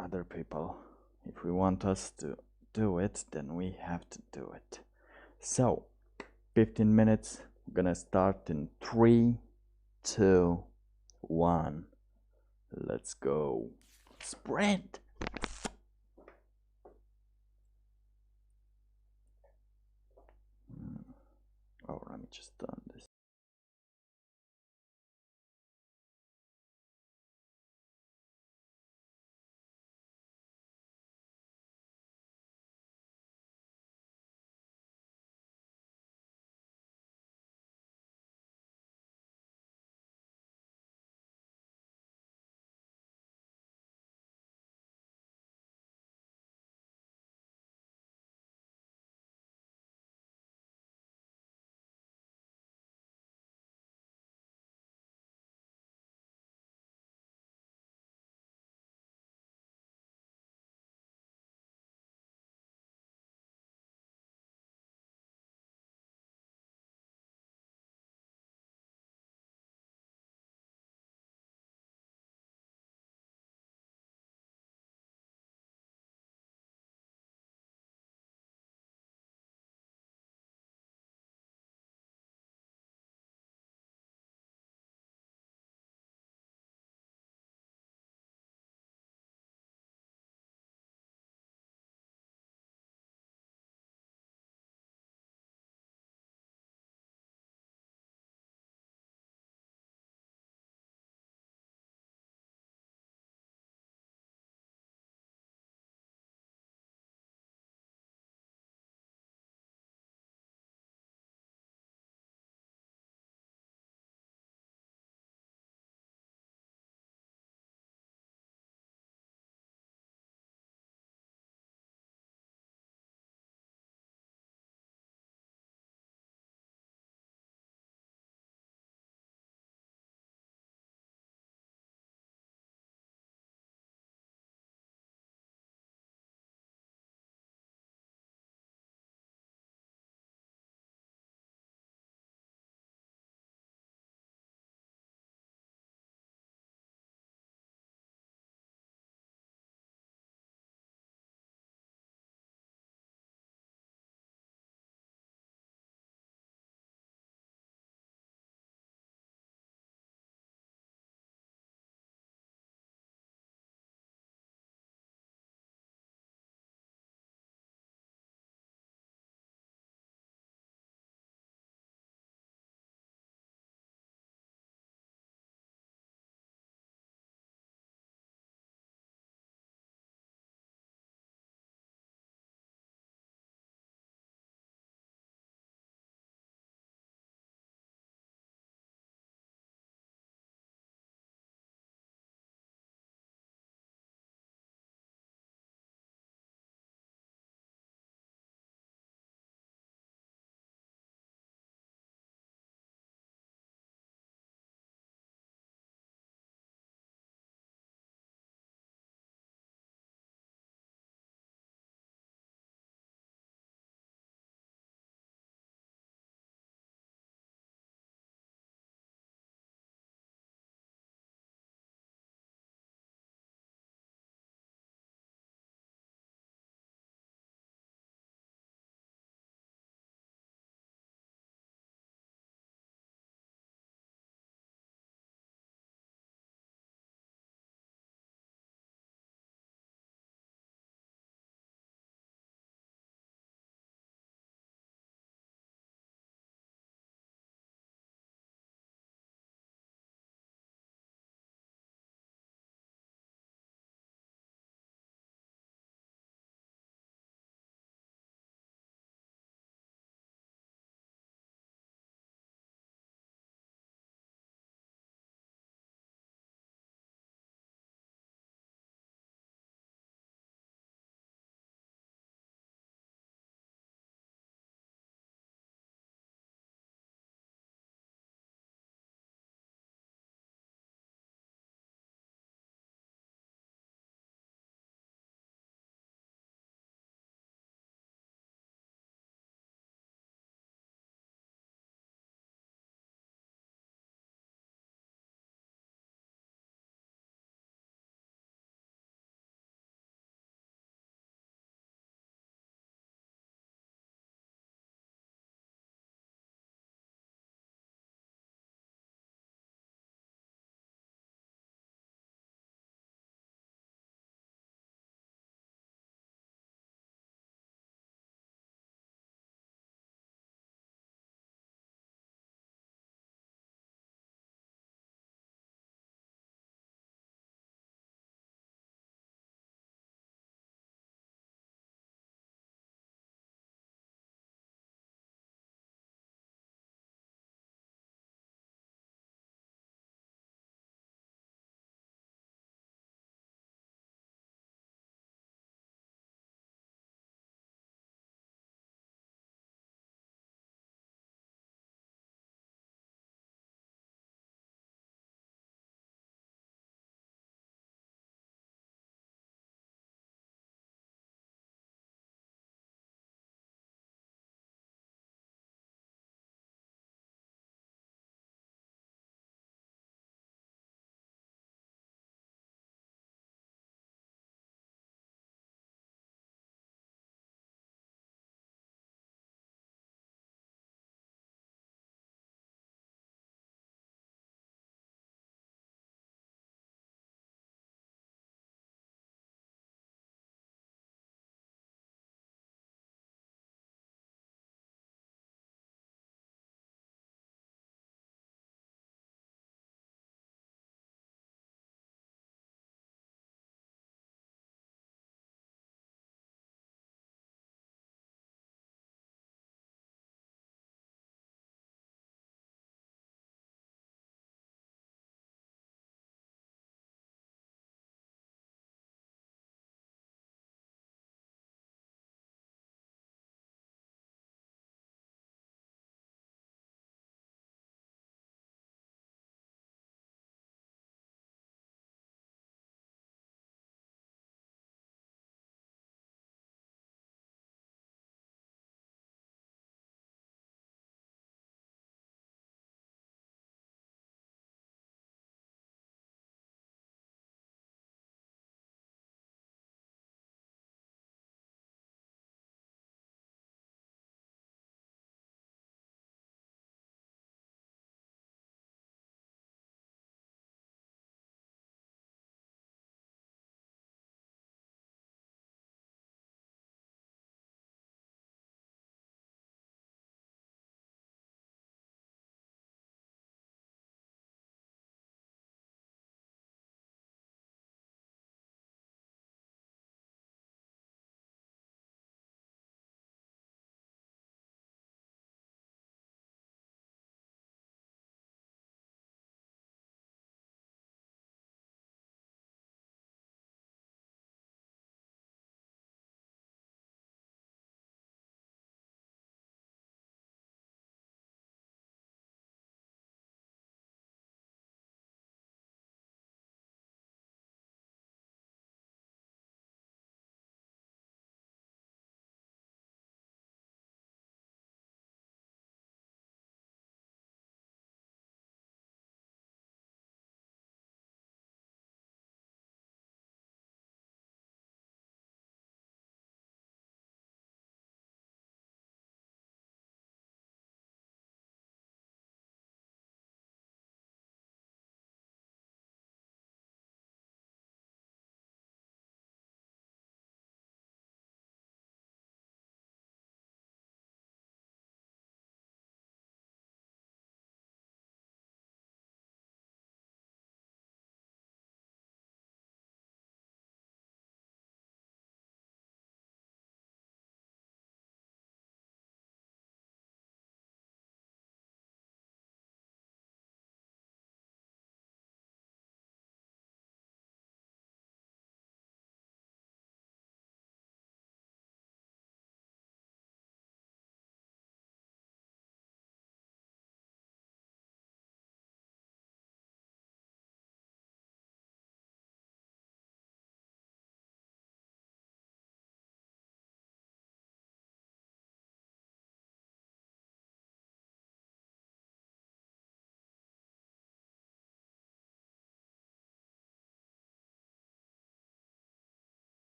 other people? If we want us to do it, then we have to do it. So, 15 minutes. I'm gonna start in 3, 2, 1. Let's go. Sprint! Oh, let me just done this.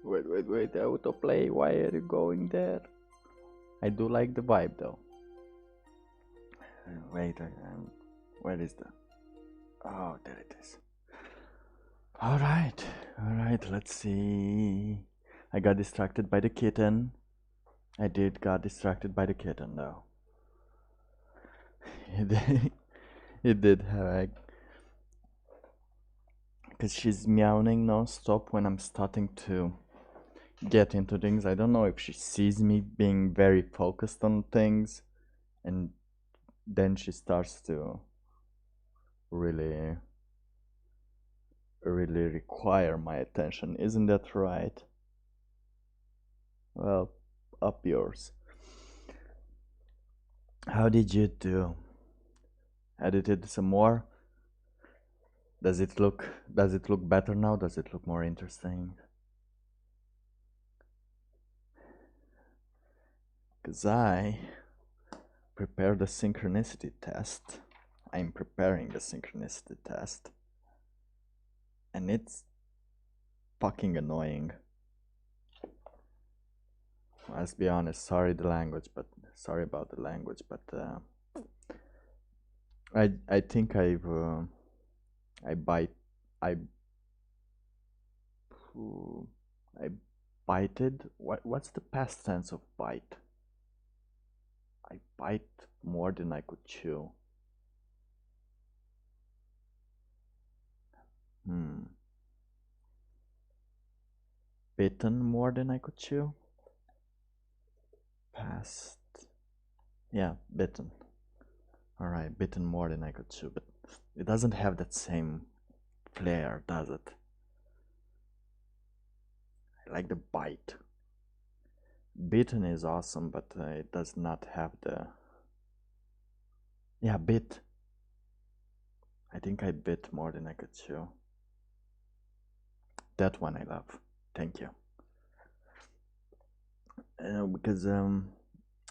Wait, autoplay, why are you going there? I do like the vibe though. Wait, where is the... Oh, there it is. Alright, let's see. I got distracted by the kitten. I did got distracted by the kitten though. It did have, because she's meowing non-stop when I'm starting to get into things. I don't know if she sees me being very focused on things, and then she starts to really require my attention. Isn't that right? Well, up yours. How did you do? Edited some more? Does it look better now? Does it look more interesting? Because I prepared a synchronicity test. I'm preparing a synchronicity test. And it's fucking annoying. Let's be honest, sorry about the language, but I think I bited. What's the past tense of bite? I bite more than I could chew. Bitten more than I could chew? Past. Yeah, bitten. Alright, bitten more than I could chew, but it doesn't have that same flair, does it? I like the bite. Bitten is awesome, but it does not have the... Yeah, bit. I think I bit more than I could chew. That one I love. Thank you. Because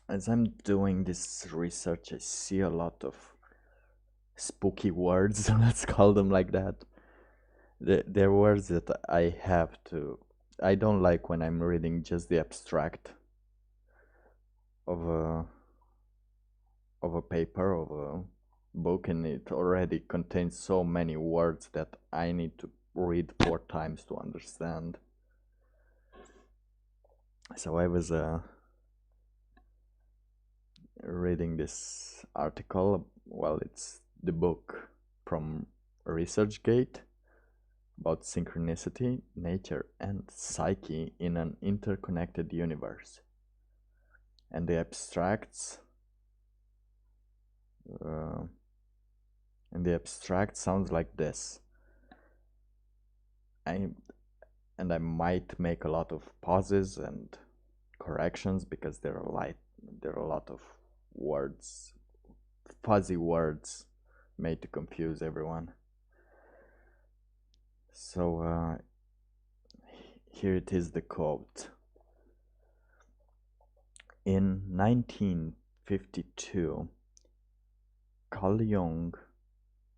as I'm doing this research, I see a lot of spooky words, let's call them like that. They're words that I don't like when I'm reading just the abstract of a paper, of a book, and it already contains so many words that I need to read 4 times to understand. So I was reading this article. Well, it's the book from ResearchGate about synchronicity, nature, and psyche in an interconnected universe. And the abstract sounds like this. I might make a lot of pauses and corrections because there are a lot of words, fuzzy words, made to confuse everyone. So here it is, the quote. In 1952,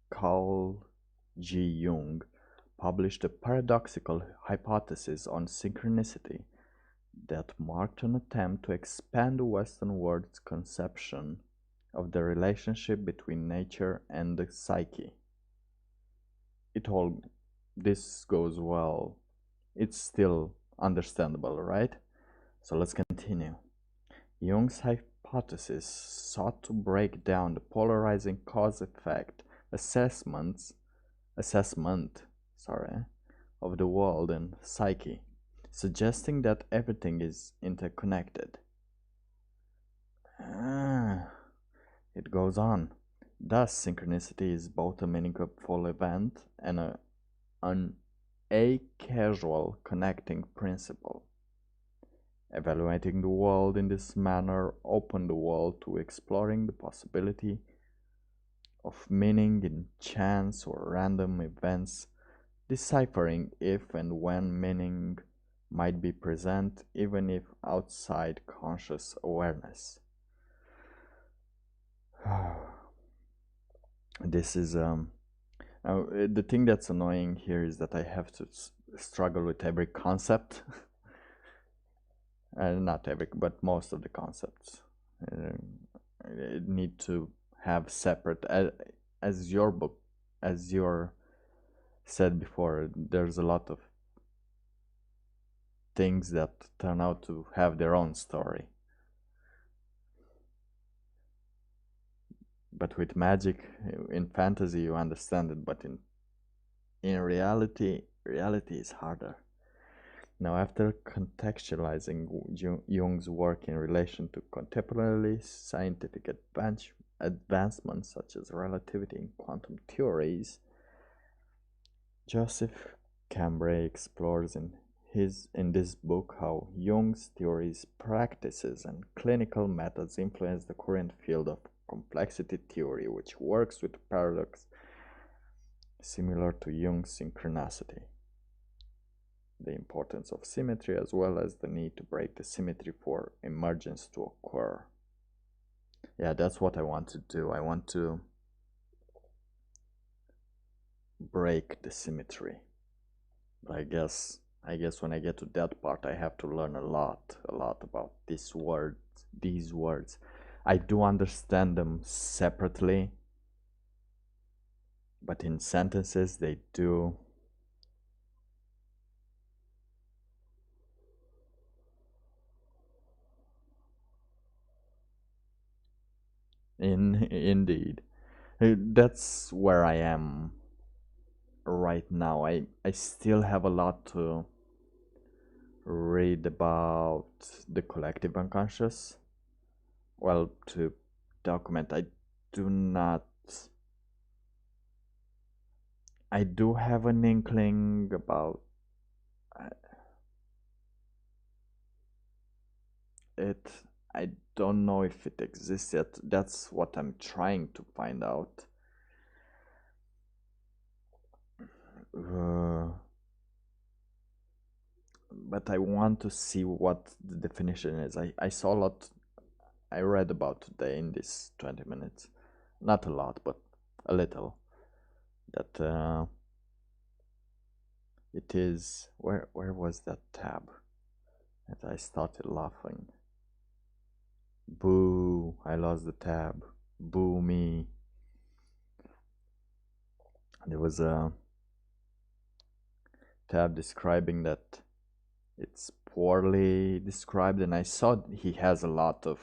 Carl G. Jung published a paradoxical hypothesis on synchronicity that marked an attempt to expand the Western world's conception of the relationship between nature and the psyche. This goes well. It's still understandable, right? So let's continue. Jung's hypothesis sought to break down the polarizing cause-effect assessment of the world and psyche, suggesting that everything is interconnected. It goes on. Thus, synchronicity is both a meaningful event and an casual connecting principle. Evaluating the world in this manner opened the world to exploring the possibility of meaning in chance or random events, deciphering if and when meaning might be present even if outside conscious awareness. This is the thing that's annoying here is that I have to struggle with every concept not every, but most of the concepts need to have separate, as your book, as your said before, there's a lot of things that turn out to have their own story. But with magic, in fantasy, you understand it, but in reality, reality is harder. Now, after contextualizing Jung's work in relation to contemporary scientific advancements such as relativity and quantum theories, Joseph Cambray explores in this book how Jung's theories, practices, and clinical methods influence the current field of complexity theory, which works with paradox similar to Jung's synchronicity, the importance of symmetry, as well as the need to break the symmetry for emergence to occur. Yeah, that's what I want to do. I want to break the symmetry. But I guess when I get to that part, I have to learn a lot about these words. I do understand them separately, but in sentences they do indeed. That's where I am right now. I still have a lot to read about the collective unconscious. Well, to document, do not. I do have an inkling about it. I don't know if it exists yet. That's what I'm trying to find out. But I want to see what the definition is. I saw a lot, I read about today in these 20 minutes. Not a lot, but a little. That it is, where was that tab? That I started laughing. Boo, I lost the tab. Boo me. There was a tab describing that it's poorly described, and I saw he has a lot of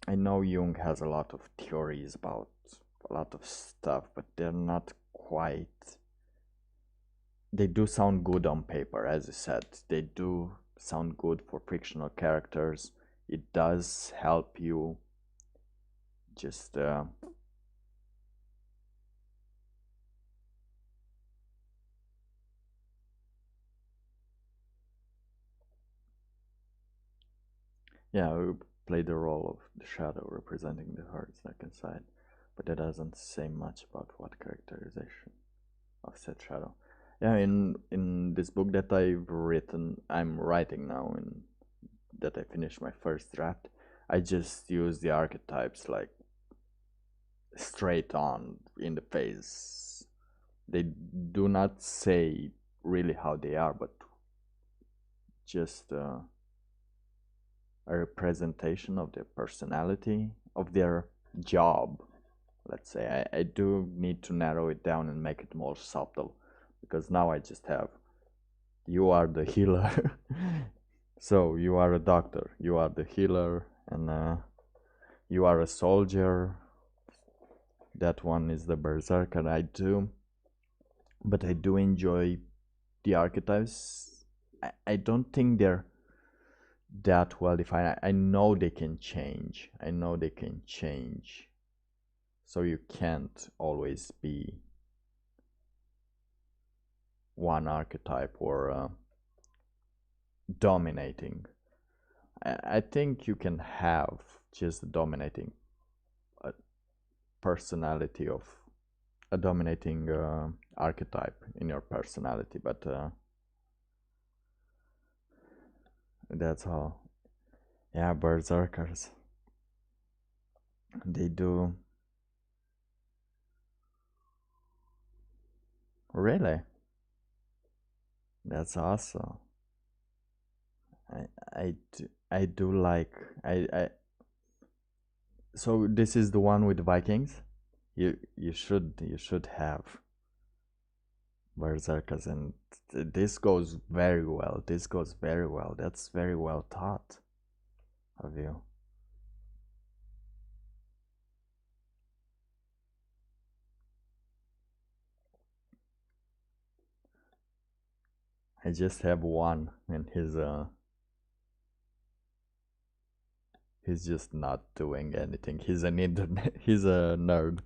I know Jung has a lot of theories about a lot of stuff, but they're not quite, they do sound good on paper, as you said. They do sound good for fictional characters. It does help you just yeah, we play the role of the shadow representing the heart second side, but that doesn't say much about what characterization of said shadow. Yeah, in this book that I'm writing now, and that I finished my first draft, I just use the archetypes like straight on in the face. They do not say really how they are, but just a representation of their personality, of their job. Let's say I do need to narrow it down and make it more subtle, because now I just have, you are the healer. So you are a doctor, you are the healer, and you are a soldier. That one is the berserker. But I do enjoy the archetypes. I don't think they're that well defined. I know they can change. So you can't always be one archetype or dominating. I think you can have just a dominating personality of a dominating archetype in your personality, but that's all. Yeah, berserkers. They do. Really? That's awesome. I do like I so this is the one with Vikings. You should have Berserkers, and this goes very well. This goes very well. That's very well thought of you. I just have one, and he's just not doing anything. He's an internet. He's a nerd.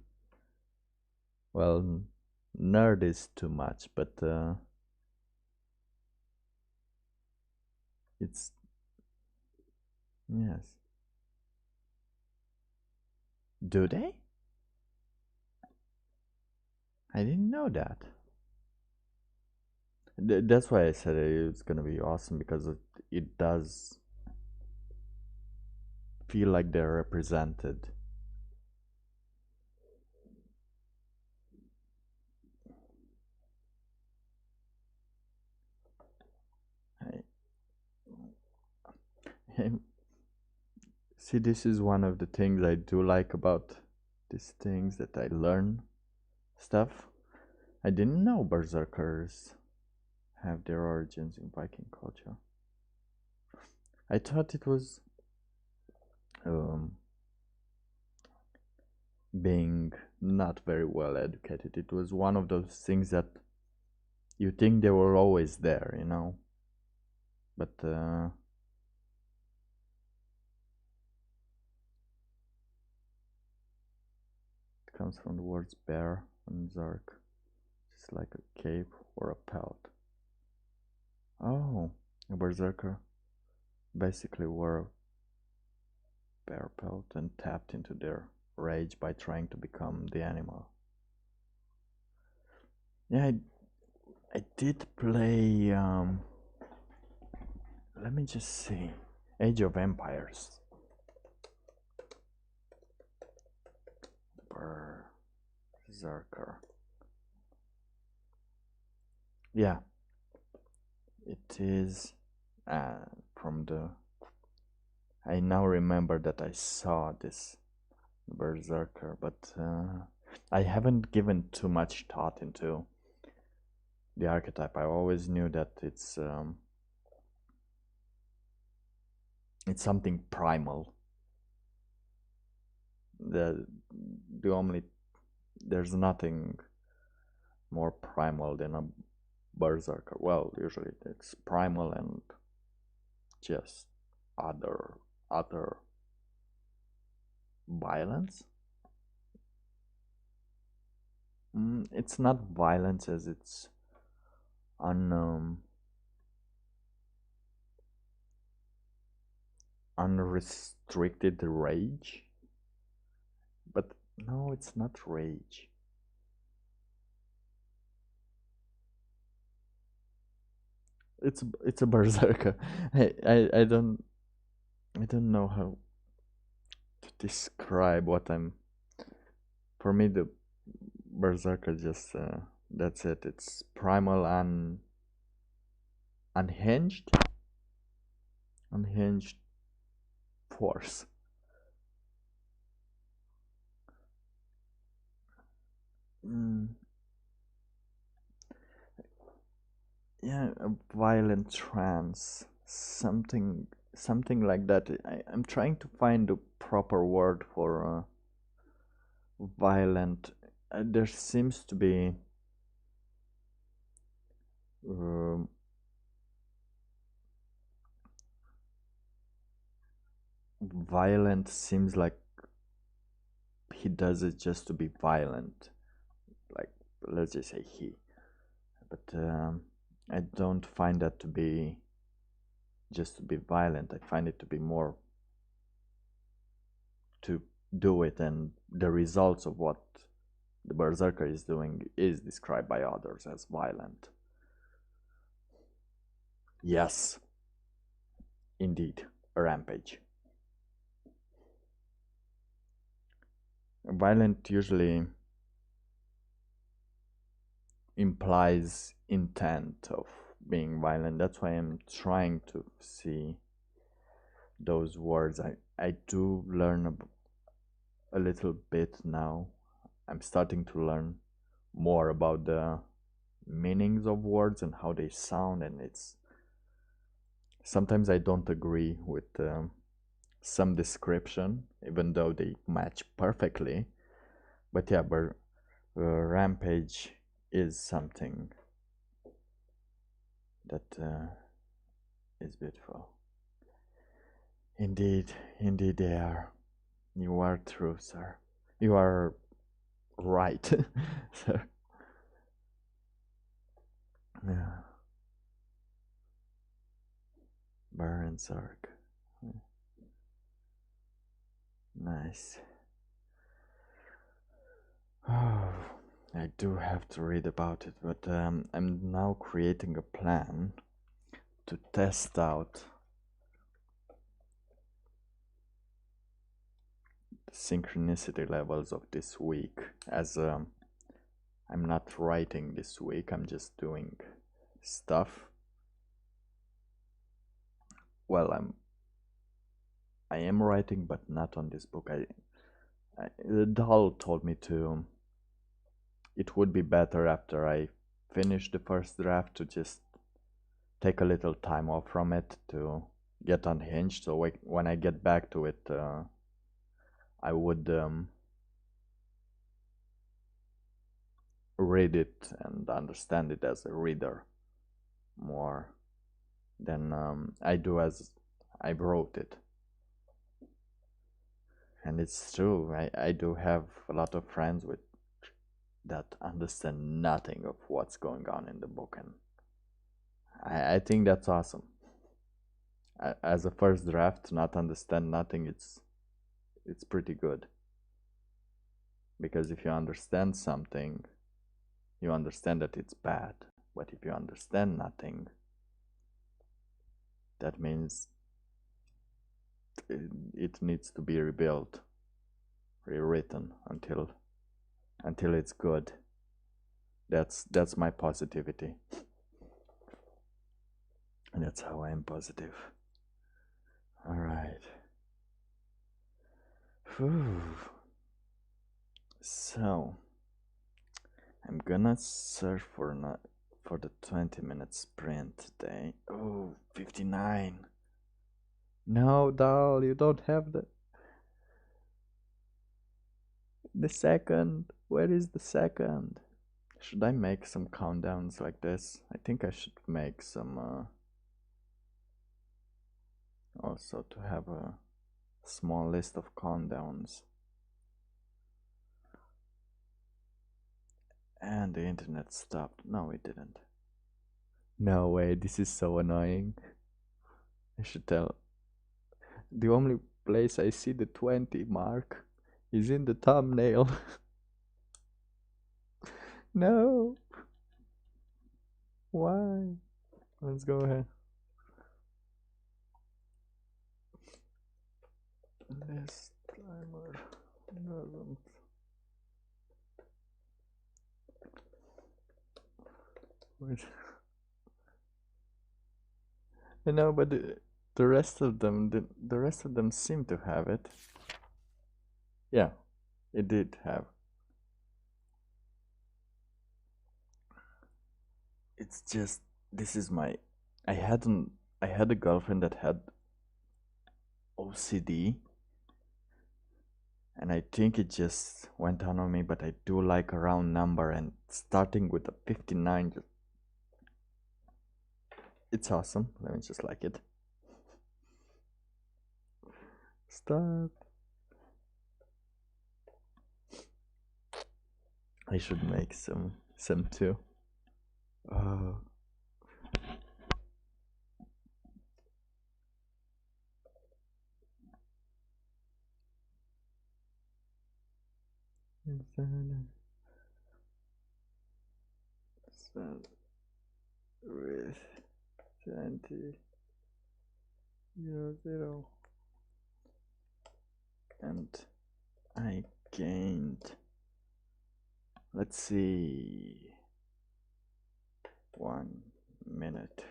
Well, nerd is too much, but it's yes. Do they? I didn't know that. That's why I said it's gonna be awesome, because it does feel like they're represented. I, see, this is one of the things I do like about these things, that I learn stuff. I didn't know berserkers have their origins in Viking culture. I thought it was um, being not very well educated. It was one of those things that you think they were always there, you know. But it comes from the words bear and zark, just like a cape or a pelt. Oh, a berserker basically wore a bear pelt and tapped into their rage by trying to become the animal. Yeah, I did play. Let me just see. Age of Empires. Berserker. Yeah, it is from the. I now remember that I saw this Berserker, but I haven't given too much thought into the archetype. I always knew that it's something primal. The the only There's nothing more primal than a berserker. Well, usually it's primal and just other violence. It's not violence, as it's un unrestricted rage. But no, it's not rage. It's a berserker. I don't know how to describe what I'm. For me, the berserker just that's it. It's primal and unhinged, unhinged force. Mm, yeah, a violent trance, something like that. I'm trying to find the proper word for violent. There seems to be um, violent. Seems like he does it just to be violent. Like, let's just say he. But I don't find that to be just to be violent. I find it to be more to do it, and the results of what the berserker is doing is described by others as violent. Yes, indeed, a rampage. Violent usually implies intent of being violent. That's why I'm trying to see those words. I do learn a little bit now. I'm starting to learn more about the meanings of words and how they sound, and it's sometimes I don't agree with some description, even though they match perfectly. But yeah, but rampage is something that is beautiful. Indeed, indeed they are. You are true, sir. You are right, sir. Yeah, Baron Sark. Nice. Oh, I do have to read about it, but I'm now creating a plan to test out the synchronicity levels of this week. As I'm not writing this week, I'm just doing stuff. Well, I am writing, but not on this book. The doll told me to. It would be better after I finish the first draft to just take a little time off from it to get unhinged. So when I get back to it, I would read it and understand it as a reader more than I do as I wrote it. And it's true, I do have a lot of friends with that understand nothing of what's going on in the book, and I think that's awesome. As a first draft, not understand nothing, it's pretty good. Because if you understand something, you understand that it's bad. But if you understand nothing, that means it needs to be rebuilt, rewritten until it's good. That's my positivity. And that's how I am positive. All right. Whew. So I'm gonna search for the 20-minute sprint today. Oh, 59. No, doll, you don't have the second. Where is the second? Should I make some countdowns like this? I think I should make some also to have a small list of countdowns. And the internet stopped. No, it didn't. No way, this is so annoying. I should tell. The only place I see the 20 mark is in the thumbnail. No. Why? Let's go ahead. This timer doesn't. Wait. I know, but the rest of them, the rest of them seem to have it. Yeah, it did have. It's just this is my. I hadn't. I had a girlfriend that had OCD, and I think it just went down on me. But I do like a round number, and starting with a 59, it's awesome. Let me just like it. Start. I should make some too. Oh. With 20 0 and I gained, let's see, 1 minute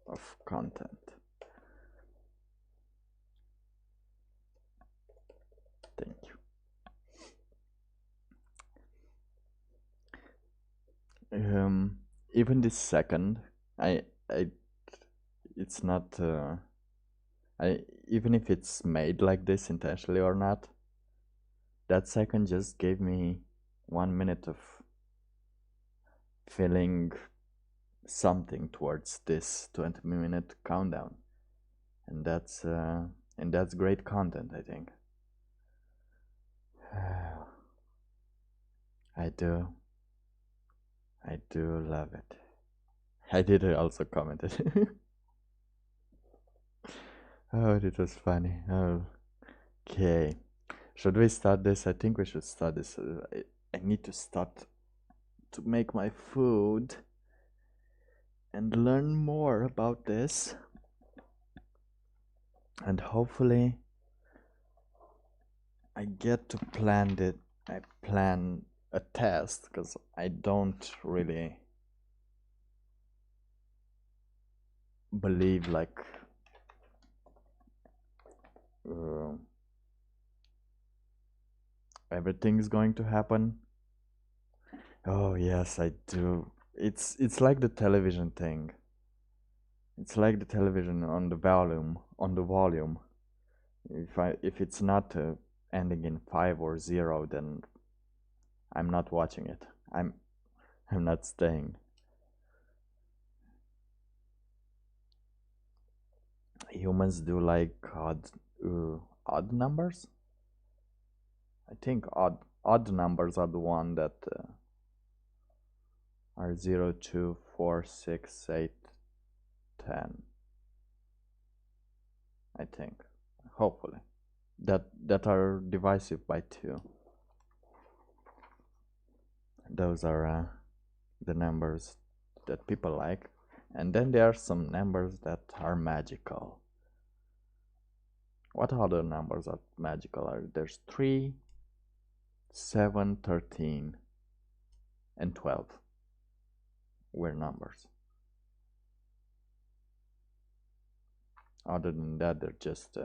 of content. Thank you. Even this second, I, it's not. Even if it's made like this intentionally or not, that second just gave me 1 minute of feeling something towards this 20-minute countdown, and that's great content, I think. I do love it. I did also commented. Oh, it was funny. Okay, should we start this? I think we should start this. I need to start to make my food and learn more about this, and hopefully I get to plan it. I plan a test because I don't really believe like everything is going to happen. Oh yes, I do. It's like the television thing. It's like the television on the volume. If it's not ending in 5 or 0, then I'm not watching it. I'm not staying. Humans do like odd numbers. I think odd numbers are the one that are 0, 2, 4, 6, 8, 10. I think, hopefully, that are divisive by 2. Those are the numbers that people like, and then there are some numbers that are magical. What other numbers are magical? There's 3, 7, 13, and 12. Weird numbers. Other than that, they're just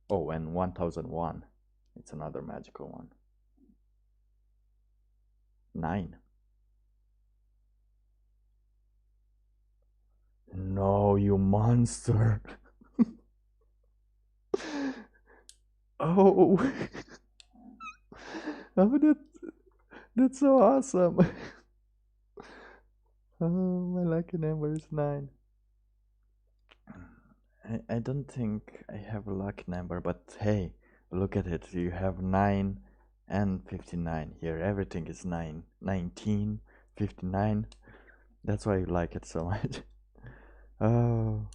oh, and 1001. It's another magical one. 9. No, you monster. Oh. Oh, that's so awesome. Oh, my lucky number is 9. I don't think I have a lucky number, but hey, look at it. You have 9 and 59 here. Everything is 9. 19, 59. That's why you like it so much. Oh,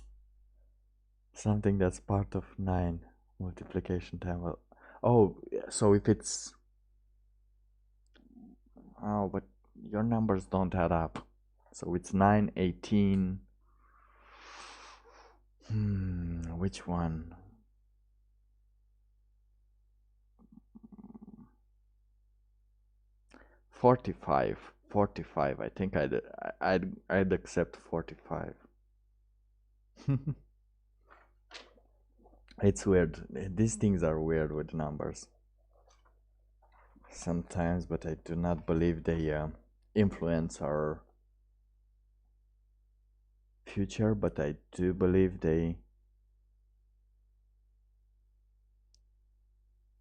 something that's part of 9 multiplication table. Oh, so if it's... Oh, but your numbers don't add up. So it's 9, 18... which one? 45. 45. I think I'd accept 45. It's weird. These things are weird with numbers sometimes, but I do not believe they influence our future, but I do believe they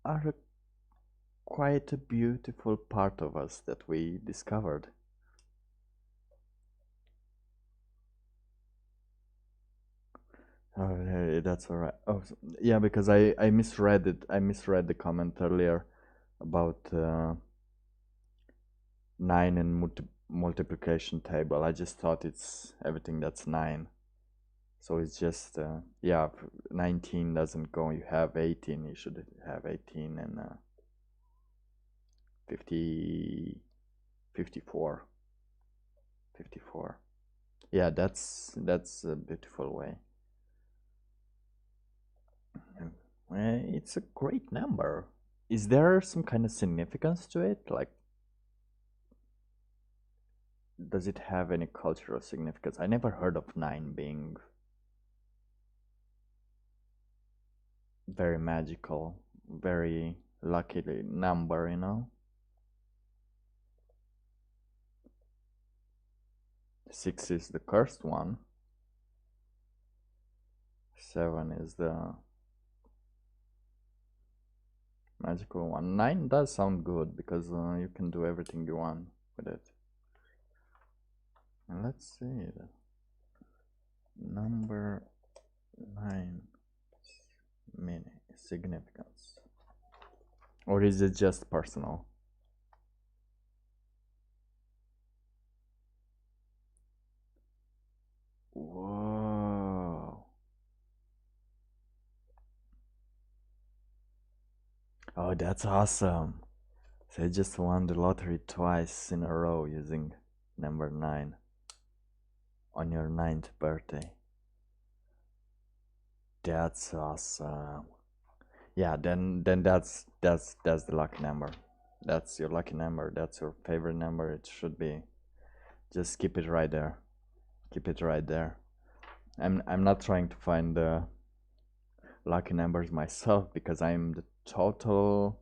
are quite a beautiful part of us that we discovered. Oh, that's all right. Oh, yeah, because I misread it. I misread the comment earlier about 9 and multiplication table. I just thought it's everything that's 9. So it's just, yeah, 19 doesn't go. You have 18. You should have 18 and 50, 54. 54. Yeah, that's a beautiful way. It's a great number. Is there some kind of significance to it? Like, does it have any cultural significance? I never heard of 9 being very magical, very lucky number, you know? 6 is the cursed one. 7 is the magical one. 9 does sound good because you can do everything you want with it. And let's see the number 9 meaning significance, or is it just personal? Whoa. Oh, that's awesome. So I just won the lottery twice in a row using number 9 on your 9th birthday. That's awesome. Yeah, then that's the lucky number. That's your lucky number. That's your favorite number. It should be. Just keep it right there. Keep it right there. I'm not trying to find the lucky numbers myself because I'm the total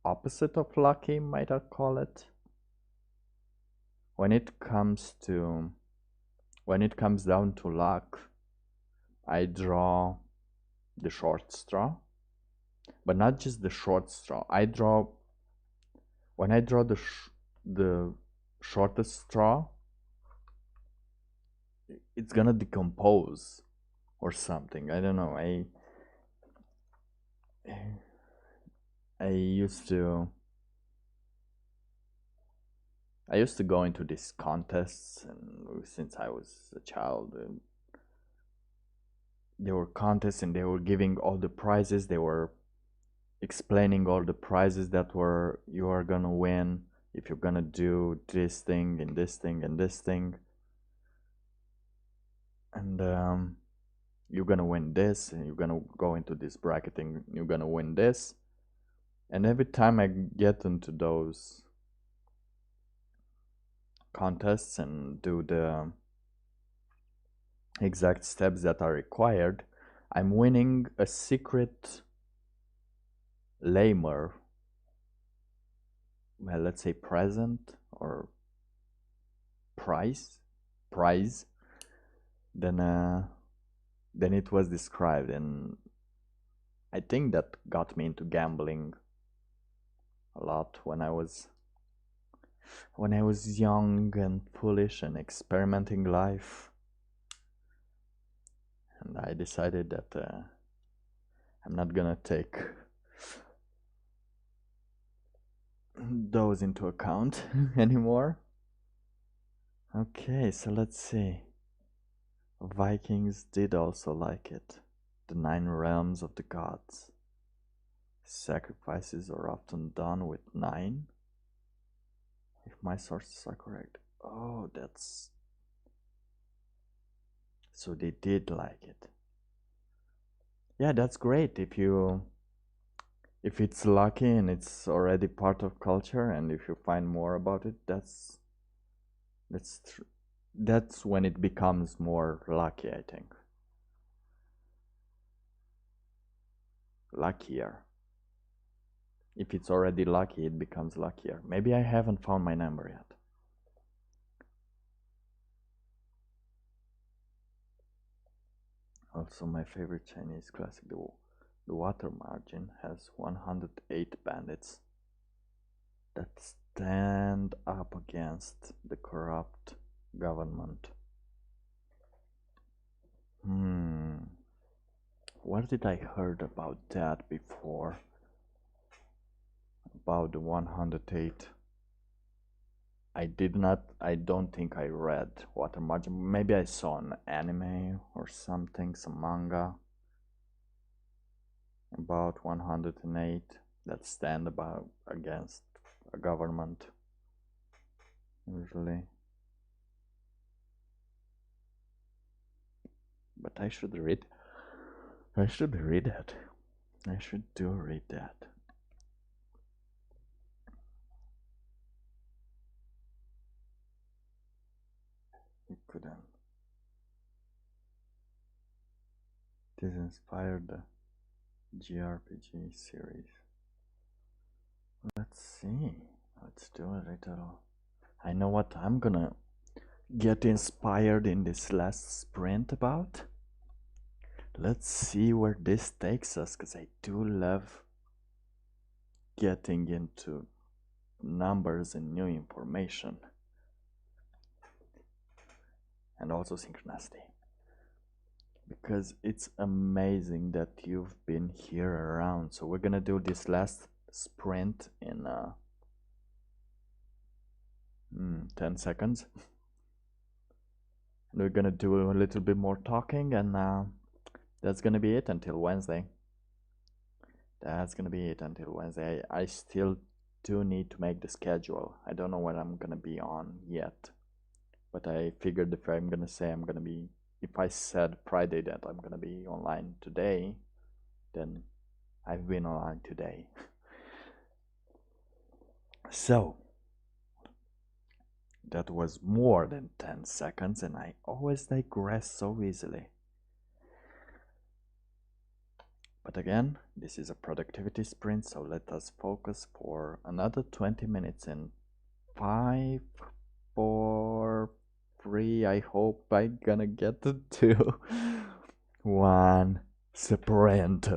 opposite of lucky, might I call it. When it comes down to luck, I draw the short straw, but not just the short straw. When I draw the shortest straw, it's gonna decompose or something. I don't know. I used to go into these contests, and since I was a child, there were contests and they were giving all the prizes. They were explaining all the prizes that you are gonna win if you're gonna do this thing and this thing and this thing, and you're gonna win this, and you're gonna go into this bracketing, you're gonna win this. And every time I get into those contests and do the exact steps that are required, I'm winning a secret lamer, well, let's say present or prize, than it was described. And I think that got me into gambling a lot when I was young and foolish and experimenting life. And I decided that I'm not gonna take those into account anymore. Okay, so let's see. Vikings did also like it. The 9 realms of the gods. Sacrifices are often done with 9. If my sources are correct. Oh, that's... So they did like it. Yeah, that's great if it's lucky and it's already part of culture, and if you find more about it, that's when it becomes more lucky, I think. Luckier. If it's already lucky, it becomes luckier. Maybe I haven't found my number yet. Also, my favorite Chinese classic, the Water Margin, has 108 bandits that stand up against the corrupt government. Where did I heard about that before? About the 108. I don't think I read Water Margin. Maybe I saw an anime or something, some manga about 108 that stand about against a government, usually. But I should read it. I should do read that. You couldn't. This inspired the JRPG series. Let's see. Let's do a little. I know what I'm gonna get inspired in this last sprint about. Let's see where this takes us, because I do love getting into numbers and new information. And also synchronicity. Because it's amazing that you've been here around. So we're gonna do this last sprint in 10 seconds. We're gonna do a little bit more talking, and that's gonna be it until Wednesday. That's gonna be it until Wednesday. I still do need to make the schedule. I don't know what I'm gonna be on yet, but I figured if I'm gonna say I'm gonna be, if I said Friday that I'm gonna be online today, then I've been online today. So that was more than 10 seconds, and I always digress so easily. But again, this is a productivity sprint, so let us focus for another 20 minutes in 5, 4, 3. I hope I'm gonna get to 2, 1, sprint.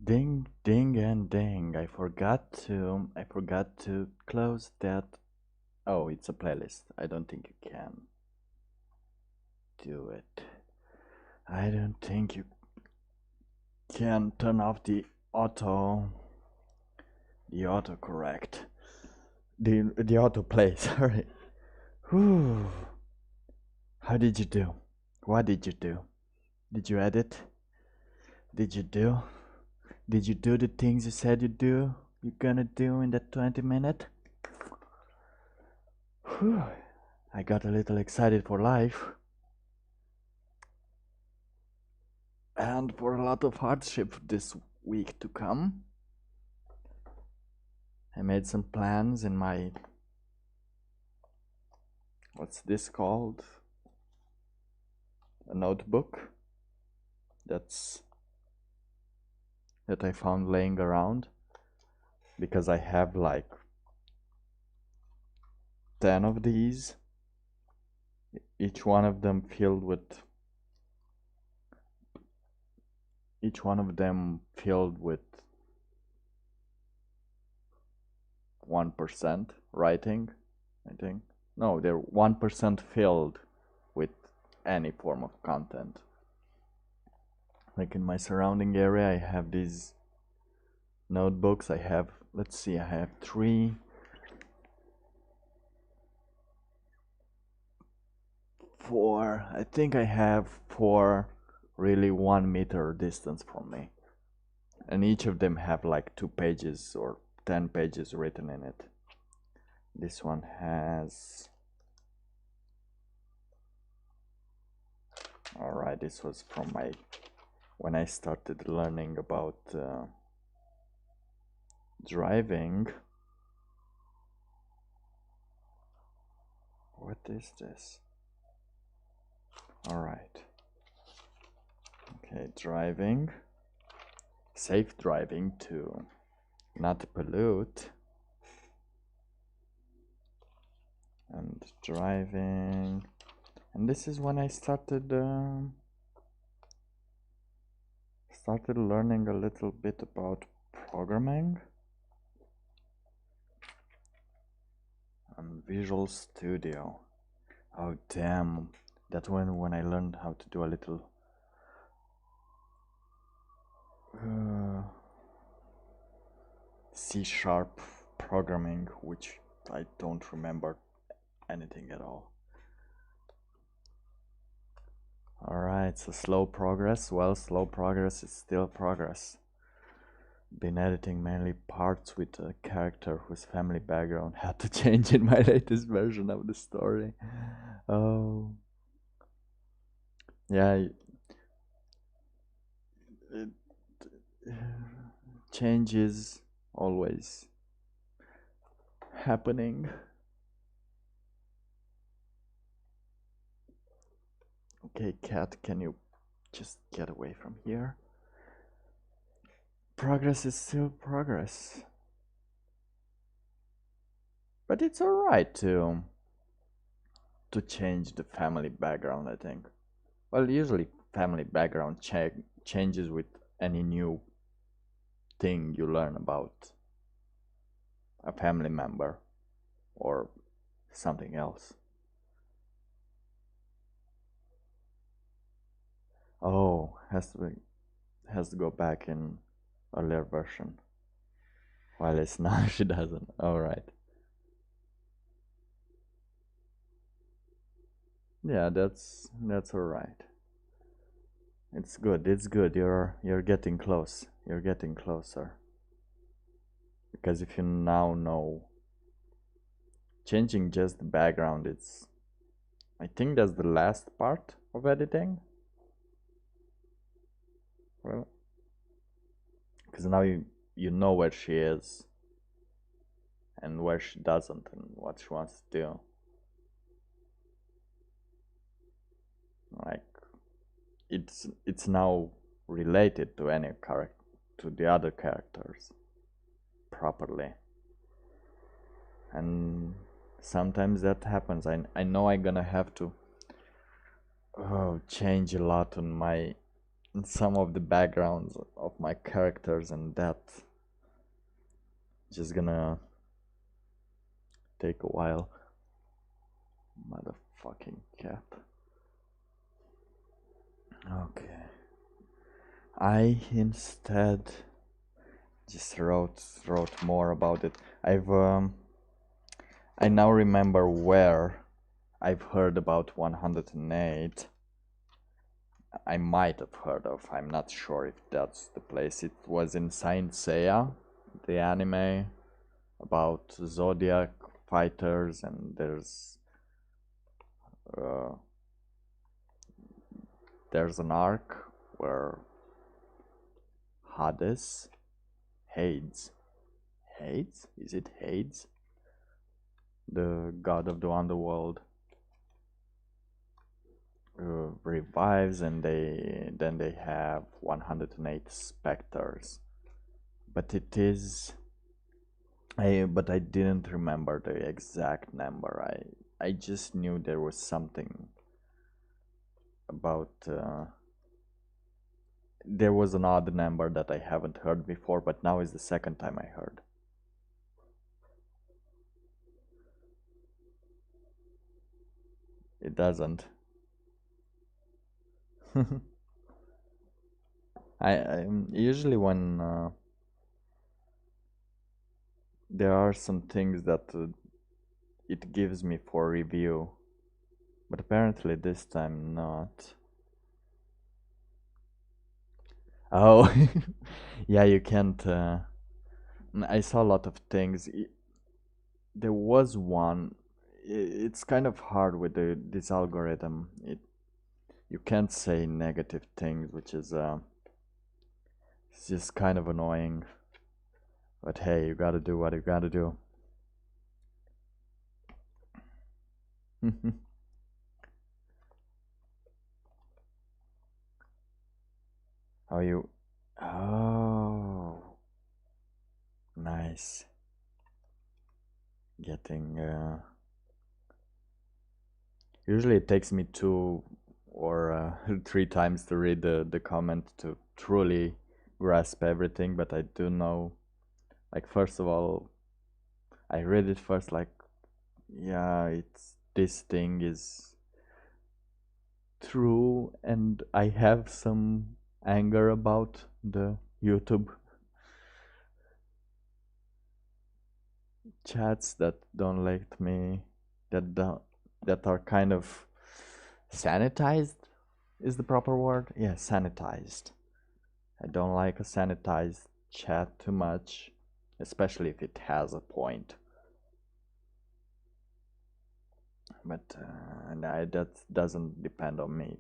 Ding, ding, and ding. I forgot to close that. Oh, it's a playlist. I don't think you can do it. I don't think you can turn off the autocorrect, the autoplay. Sorry. Whew. How did you do? What did you do? Did you edit? Did you do? Did you do the things you said you're gonna do in that 20 minute? Whew. I got a little excited for life. And for a lot of hardship this week to come. I made some plans in my, what's this called? A notebook that I found laying around, because I have like 10 of these, each one of them filled with 1% writing, I think. No, they're 1% filled with any form of content. Like in my surrounding area, I have these notebooks. I have 3, 4. I think I have 4 really 1 meter distance from me. And each of them have like 2 pages or 10 pages written in it. This one has... Alright, this was from when I started learning about driving. What is this? Alright. Okay, driving. Safe driving to not pollute. And driving. And this is when I started learning a little bit about programming and Visual Studio. Oh damn, that when I learned how to do a little C# programming, which I don't remember anything at all. Alright, so slow progress. Well, slow progress is still progress. Been editing mainly parts with a character whose family background had to change in my latest version of the story. Oh. Yeah. Change is always happening. Okay, cat, can you just get away from here? Progress is still progress. But it's alright to change the family background, I think. Well, usually family background changes with any new thing you learn about a family member or something else. Oh, has to go back in earlier version. While it's now she doesn't. Alright. Yeah, that's alright. It's good. You're getting close. You're getting closer. Because if you now know changing just the background, I think that's the last part of editing. Well, because now you know where she is and where she doesn't and what she wants to do. Like it's now related to to the other characters properly. And sometimes that happens. I know I'm gonna have to change a lot on my some of the backgrounds of my characters, and that just gonna take a while. Motherfucking cat. Okay. I instead just wrote more about it. I now remember where I've heard about 108. I might have heard of. I'm not sure if that's the place. It was in Saint Seiya, the anime about Zodiac fighters, and uh, there's an arc where Hades, is it Hades? The god of the underworld revives, and they have 108 specters. But I didn't remember the exact number. I just knew there was something about there was an odd number that I haven't heard before, but now is the second time I heard. It doesn't. I usually when there are some things that it gives me for review, but apparently this time not. Oh, yeah, you can't. I saw a lot of things. There was one. It's kind of hard with this algorithm. You can't say negative things, which is it's just kind of annoying. But hey, you gotta do what you gotta do. How you? Oh, nice. Getting. Usually it takes me 2 or 3 times to read the comment to truly grasp everything, but I do know. Like, first of all, I read it first, like, yeah, this thing is true, and I have some anger about the YouTube chats that don't let me, that are kind of sanitized, is the proper word? Yeah, sanitized. I don't like a sanitized chat too much, especially if it has a point. But that doesn't depend on me.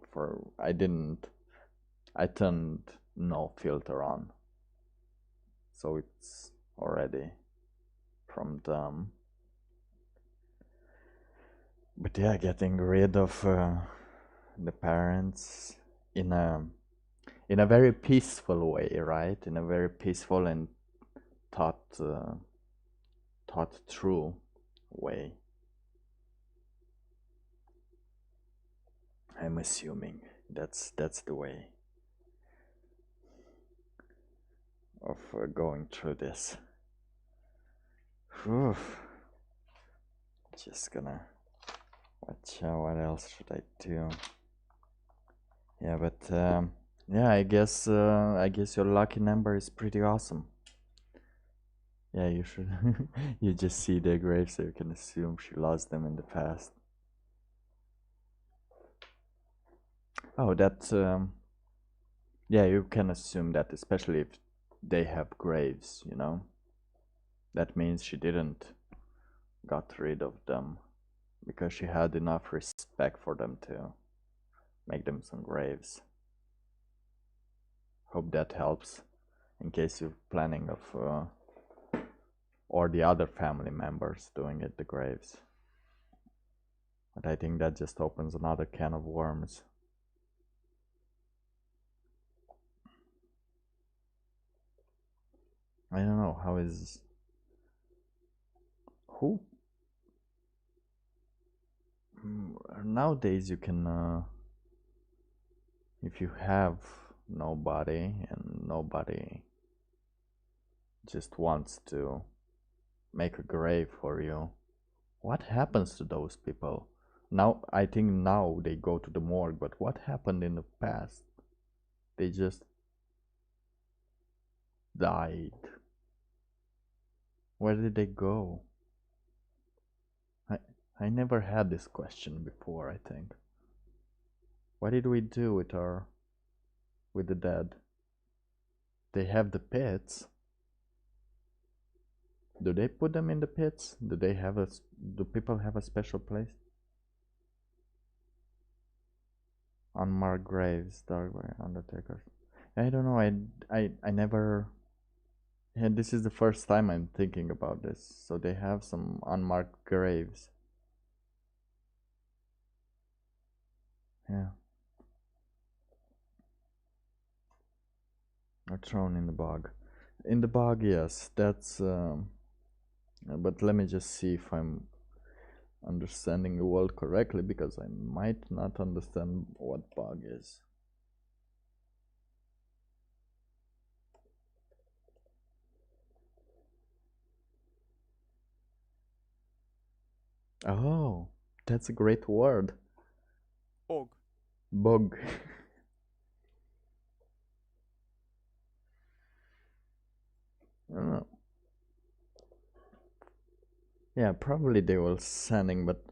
I turned no filter on, so it's already from them. But yeah, getting rid of the parents in a very peaceful way, right? In a very peaceful and thought through way. I'm assuming that's the way of going through this. Whew. Just gonna watch out. What else should I do? Yeah, but yeah, I guess your lucky number is pretty awesome. Yeah, you should. You just see their graves, so you can assume she lost them in the past. Oh, that's yeah, you can assume that, especially if they have graves, you know. That means she didn't got rid of them because she had enough respect for them to make them some graves. Hope that helps in case you're planning of or the other family members doing it the graves. But I think that just opens another can of worms. I don't know how is who nowadays you can if you have nobody, and nobody just wants to make a grave for you. What happens to those people? Now, I think now they go to the morgue, but what happened in the past? They just died. Where did they go? I, I never had this question before, I think. What did we do with the dead? They have the pits. Do they put them in the pits? Do people have a special place? Unmarked graves, dark undertakers. I don't know. I never. Yeah, this is the first time I'm thinking about this. So they have some unmarked graves. Yeah. Or thrown in the bog. In the bog, yes. That's. But let me just see if I'm understanding the world correctly, because I might not understand what bog is. Oh, that's a great word. Bog. Bog. I don't know. Yeah, probably they were sending, but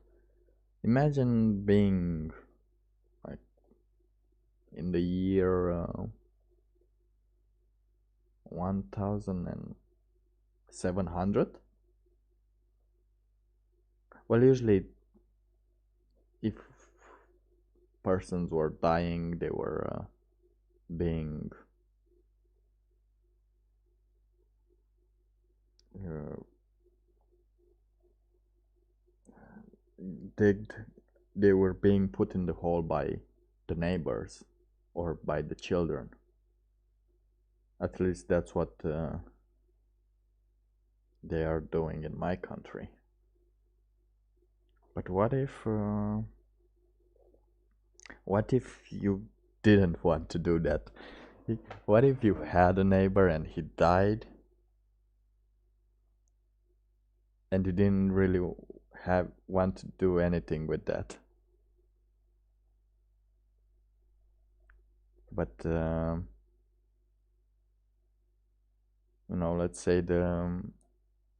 imagine being like in the year 1700. Well, usually if persons were dying, they were being uh, digged. They were being put in the hole by the neighbors or by the children. At least that's what they are doing in my country. But what if you didn't want to do that? What if you had a neighbor and he died and you didn't really want to do anything with that? But let's say the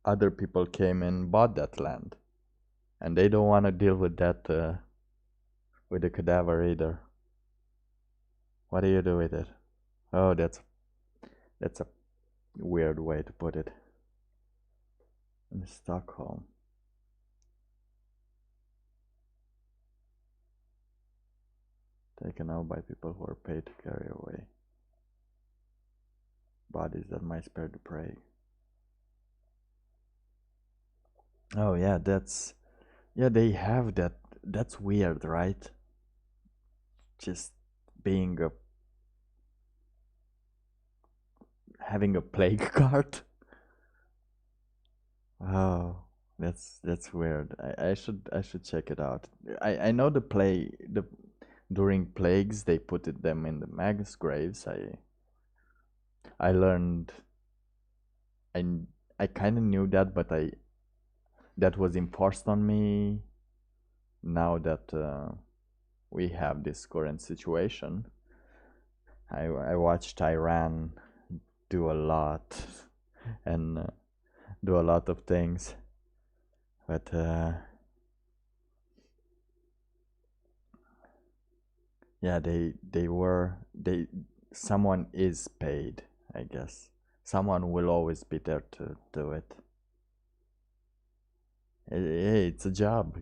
other people came and bought that land, and they don't want to deal with that with the cadaver either. What do you do with it? Oh, that's a weird way to put it. In Stockholm. Taken out by people who are paid to carry away bodies that might spread the plague. Oh yeah, they have that. That's weird, right? Just being a having a plague card. Oh, that's weird. I should check it out. I know the during plagues they put them in the mass graves. I learned I I kind of knew that, but I that was enforced on me now that we have this current situation. I watched Iran do a lot and do a lot of things, but yeah, they someone is paid, I guess. Someone will always be there to do it. Hey, it's a job.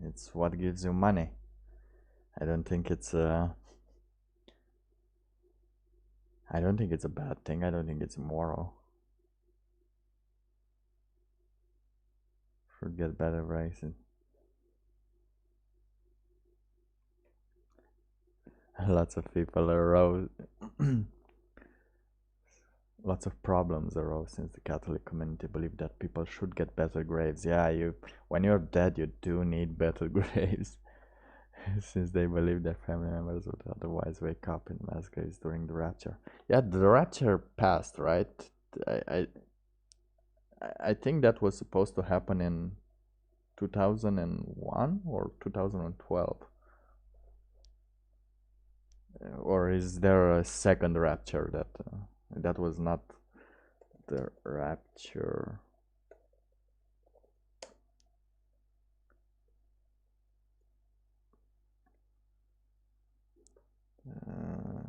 It's what gives you money. I don't think it's I don't think it's a bad thing. I don't think it's immoral. Forget better racing. Lots of people arose. Lots of problems arose since the Catholic community believed that people should get better graves. Yeah, when you're dead, you do need better graves. Since they believe their family members would otherwise wake up in mass graves during the rapture. Yeah, the rapture passed, right? I, I I think that was supposed to happen in 2001 or 2012. Or is there a second rapture that was not the rapture? Uh,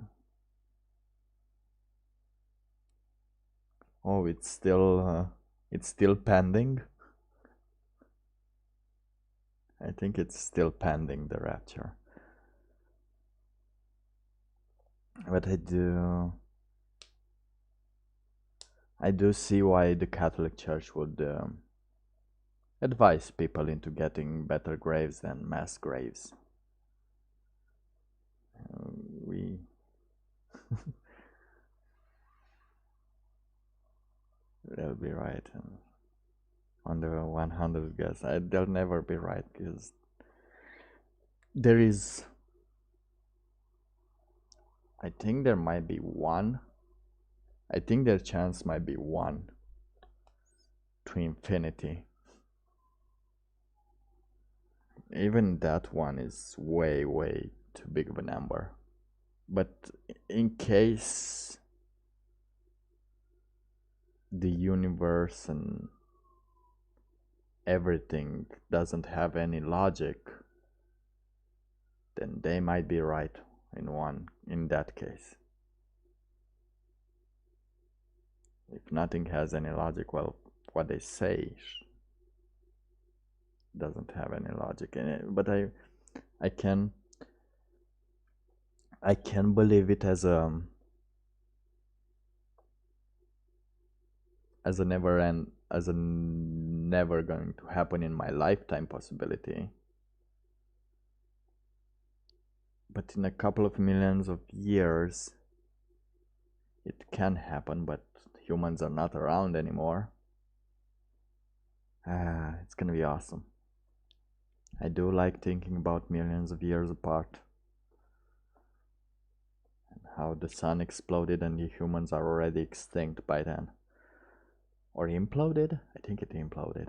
oh, it's still pending. I think it's still pending, the rapture. But I do see why the Catholic Church would advise people into getting better graves than mass graves. We they'll be right on the 100 guess. They'll never be right because there is. I think there might be one. I think their chance might be 1 to infinity. Even that one is way, way too big of a number. But in case the universe and everything doesn't have any logic, then they might be right in that case. If nothing has any logic, well, what they say doesn't have any logic in it. But I can believe it as a never going to happen in my lifetime possibility. But in a couple of millions of years, it can happen, but humans are not around anymore. It's gonna be awesome. I do like thinking about millions of years apart. And how the sun exploded and the humans are already extinct by then. Or imploded? I think it imploded.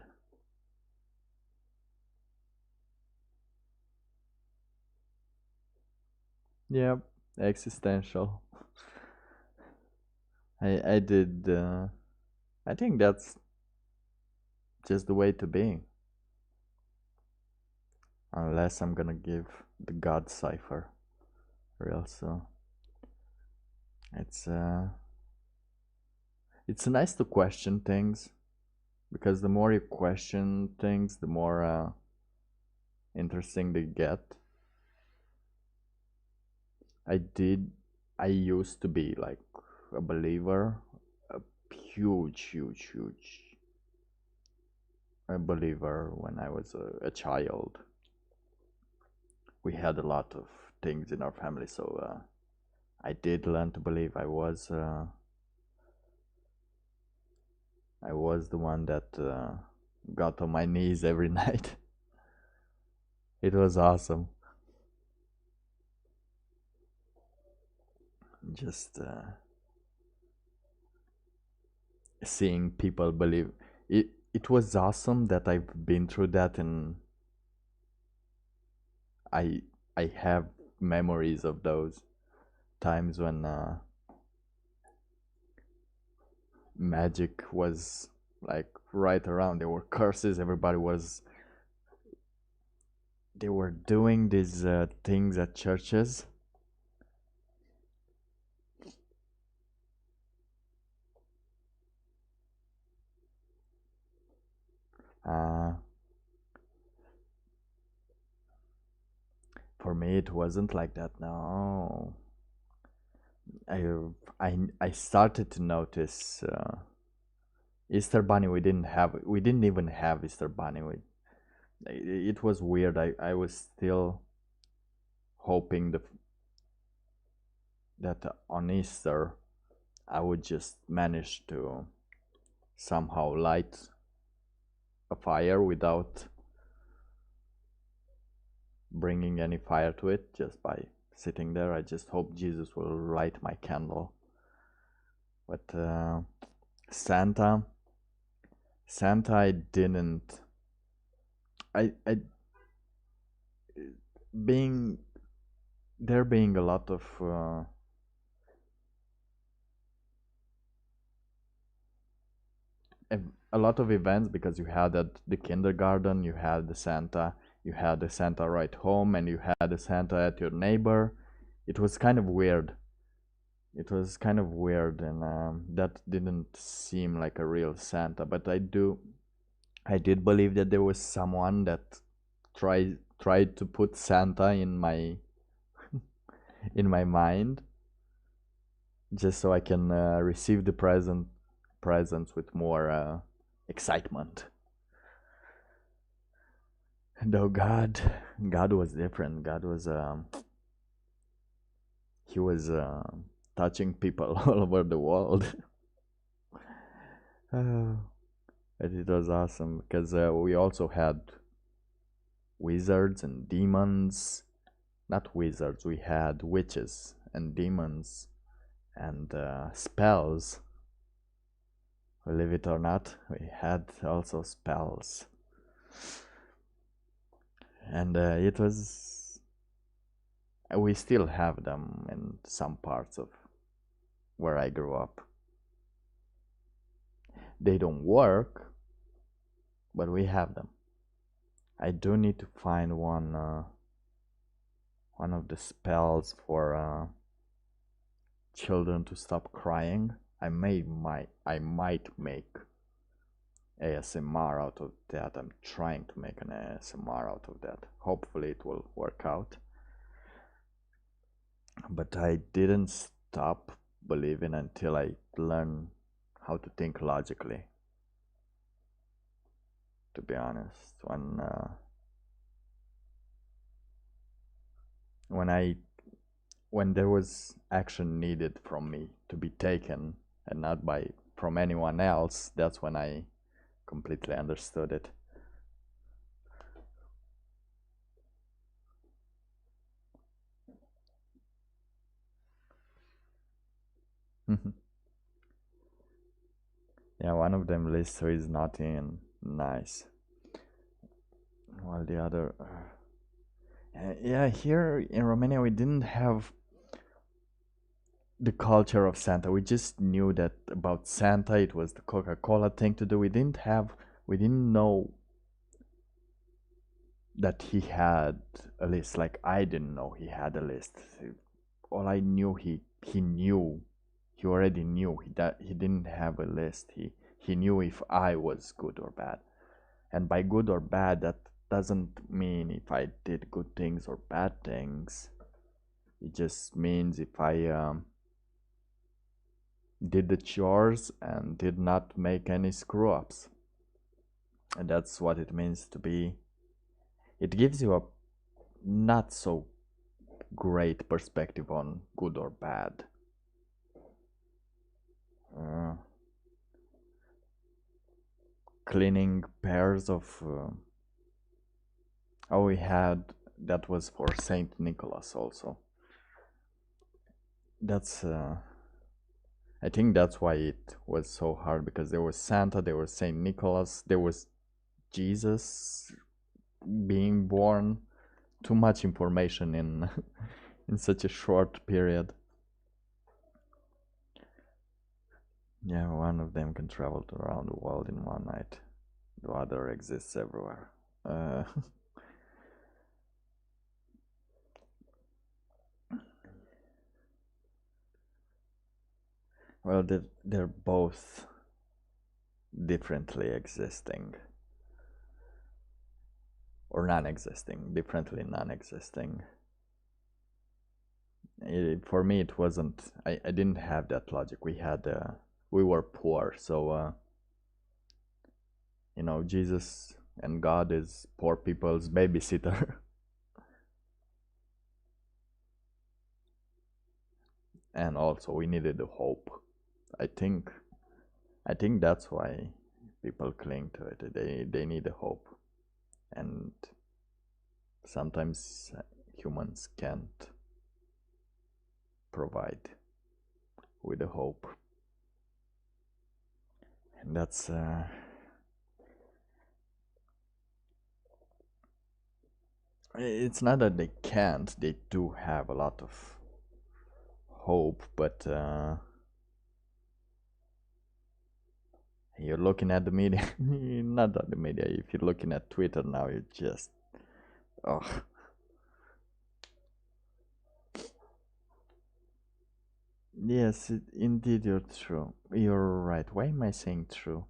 Yep, existential. I did. I think that's just the way to be. Unless I'm gonna give the God cipher real soon. It's nice to question things, because the more you question things, the more interesting they get. I used to be like a believer, a huge a believer when I was a child. We had a lot of things in our family, so I did learn to believe. I was the one that got on my knees every night. It was awesome. Just seeing people believe it. It was awesome that I've been through that, and I I have memories of those times when magic was like right around. There were curses. Everybody was. They were doing these things at churches. Uh, for me, it wasn't like that. No, I I started to notice Easter Bunny. We didn't even have Easter Bunny. It was weird. I was still hoping that on Easter I would just manage to somehow light a fire without bringing any fire to it just by sitting there. I just hope Jesus will light my candle. But Santa, I didn't. I being there being a lot of events, because you had at the kindergarten, you had the Santa, right home, and you had the Santa at your neighbor. It was kind of weird. And that didn't seem like a real Santa. But I did believe that there was someone that tried to put Santa in my mind, just so I can receive the presents with more excitement. Though God was different. God was he was touching people all over the world. But it was awesome because we also had wizards and demons. Not wizards, we had witches and demons and spells. Believe it or not, we had also spells. And it was. We still have them in some parts of where I grew up. They don't work, but we have them. I do need to find one of the spells for children to stop crying. I might make ASMR out of that. I'm trying to make an ASMR out of that. Hopefully it will work out. But I didn't stop believing until I learned how to think logically. To be honest, when there was action needed from me to be taken and not from anyone else, that's when I completely understood it. Yeah, one of them lists who is naughty and nice, while the other yeah, here in Romania we didn't have the culture of Santa. We just knew that about Santa, it was the Coca-Cola thing to do. We didn't know that he had a list. Like, I didn't know he had a list. All I knew, he knew. He already knew that he didn't have a list. He knew if I was good or bad. And by good or bad, that doesn't mean if I did good things or bad things. It just means if I did the chores and did not make any screw ups. And that's what it means to be. It gives you a not so great perspective on good or bad. Cleaning pairs of. We had. That was for Saint Nicholas also. That's. I think that's why it was so hard, because there was Santa, there was Saint Nicholas, there was Jesus being born. Too much information in in such a short period. Yeah, one of them can travel around the world in one night. The other exists everywhere. Well, they're both differently existing. Or non-existing. Differently non-existing. For me, it wasn't. I didn't have that logic. We were poor, so Jesus and God is poor people's babysitter. And also, we needed a hope. I think that's why people cling to it. They need a hope, and sometimes humans can't provide with a hope. And that's it's not that they can't, they do have a lot of hope, but you're looking at the media, not at the media, if you're looking at Twitter now, you just, oh. Yes, indeed, you're true. You're right. Why am I saying true?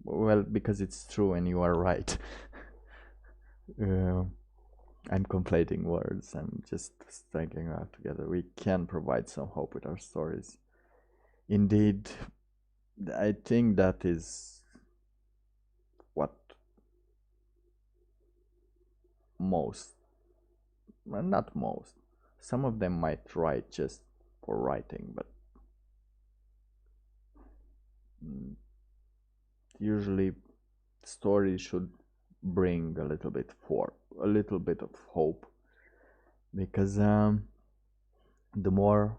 Well, because it's true and you are right. uh, I'm conflating words. I'm just striking out together. We can provide some hope with our stories. Indeed, I think that is what most, well, not most, some of them might write just for writing, but usually stories should bring a little bit of hope, because the more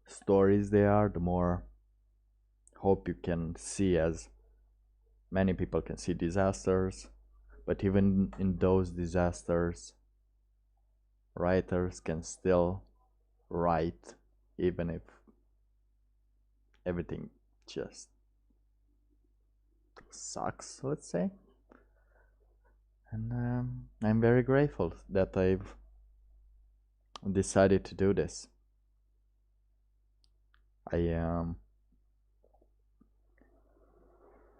stories there are, the more hope you can see, as many people can see disasters, but even in those disasters, writers can still write, even if everything just sucks, let's say. And I'm very grateful that I've decided to do this. I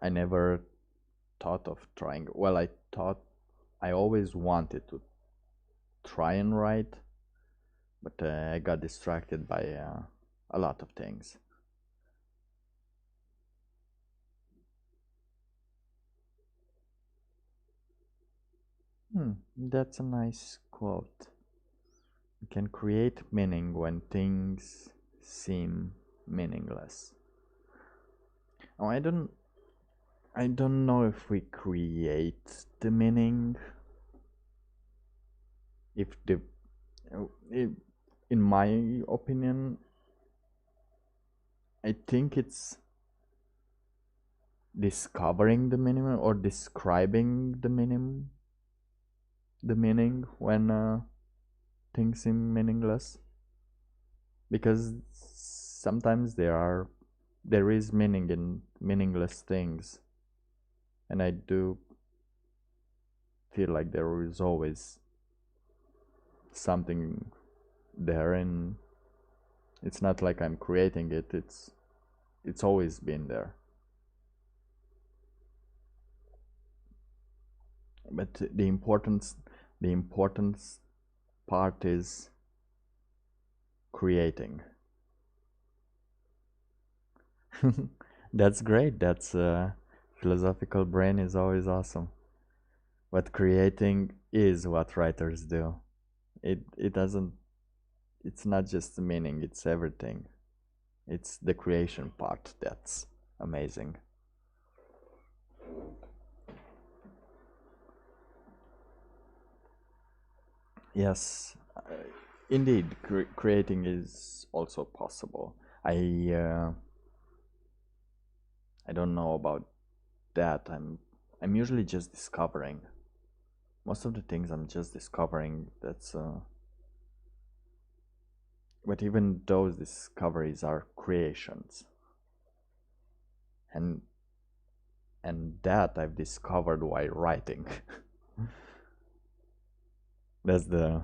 I never thought of trying. Well, I always wanted to try and write, but I got distracted by a lot of things. That's a nice quote. You can create meaning when things seem meaningless. Oh, I don't know if we create the meaning. If the, if, in my opinion, I think it's discovering the meaning or describing the meaning when things seem meaningless. Because sometimes there is meaning in meaningless things, and I do feel like there is always something there, and it's not like I'm creating it, it's always been there. But the importance part is creating. That's great. That's philosophical brain is always awesome. But creating is what writers do. It doesn't, it's not just the meaning, it's everything. It's the creation part that's amazing. Yes, indeed, creating is also possible. I uh, I don't know about that. I'm usually just discovering. Most of the things I'm just discovering. That's but even those discoveries are creations, and that I've discovered while writing. That's the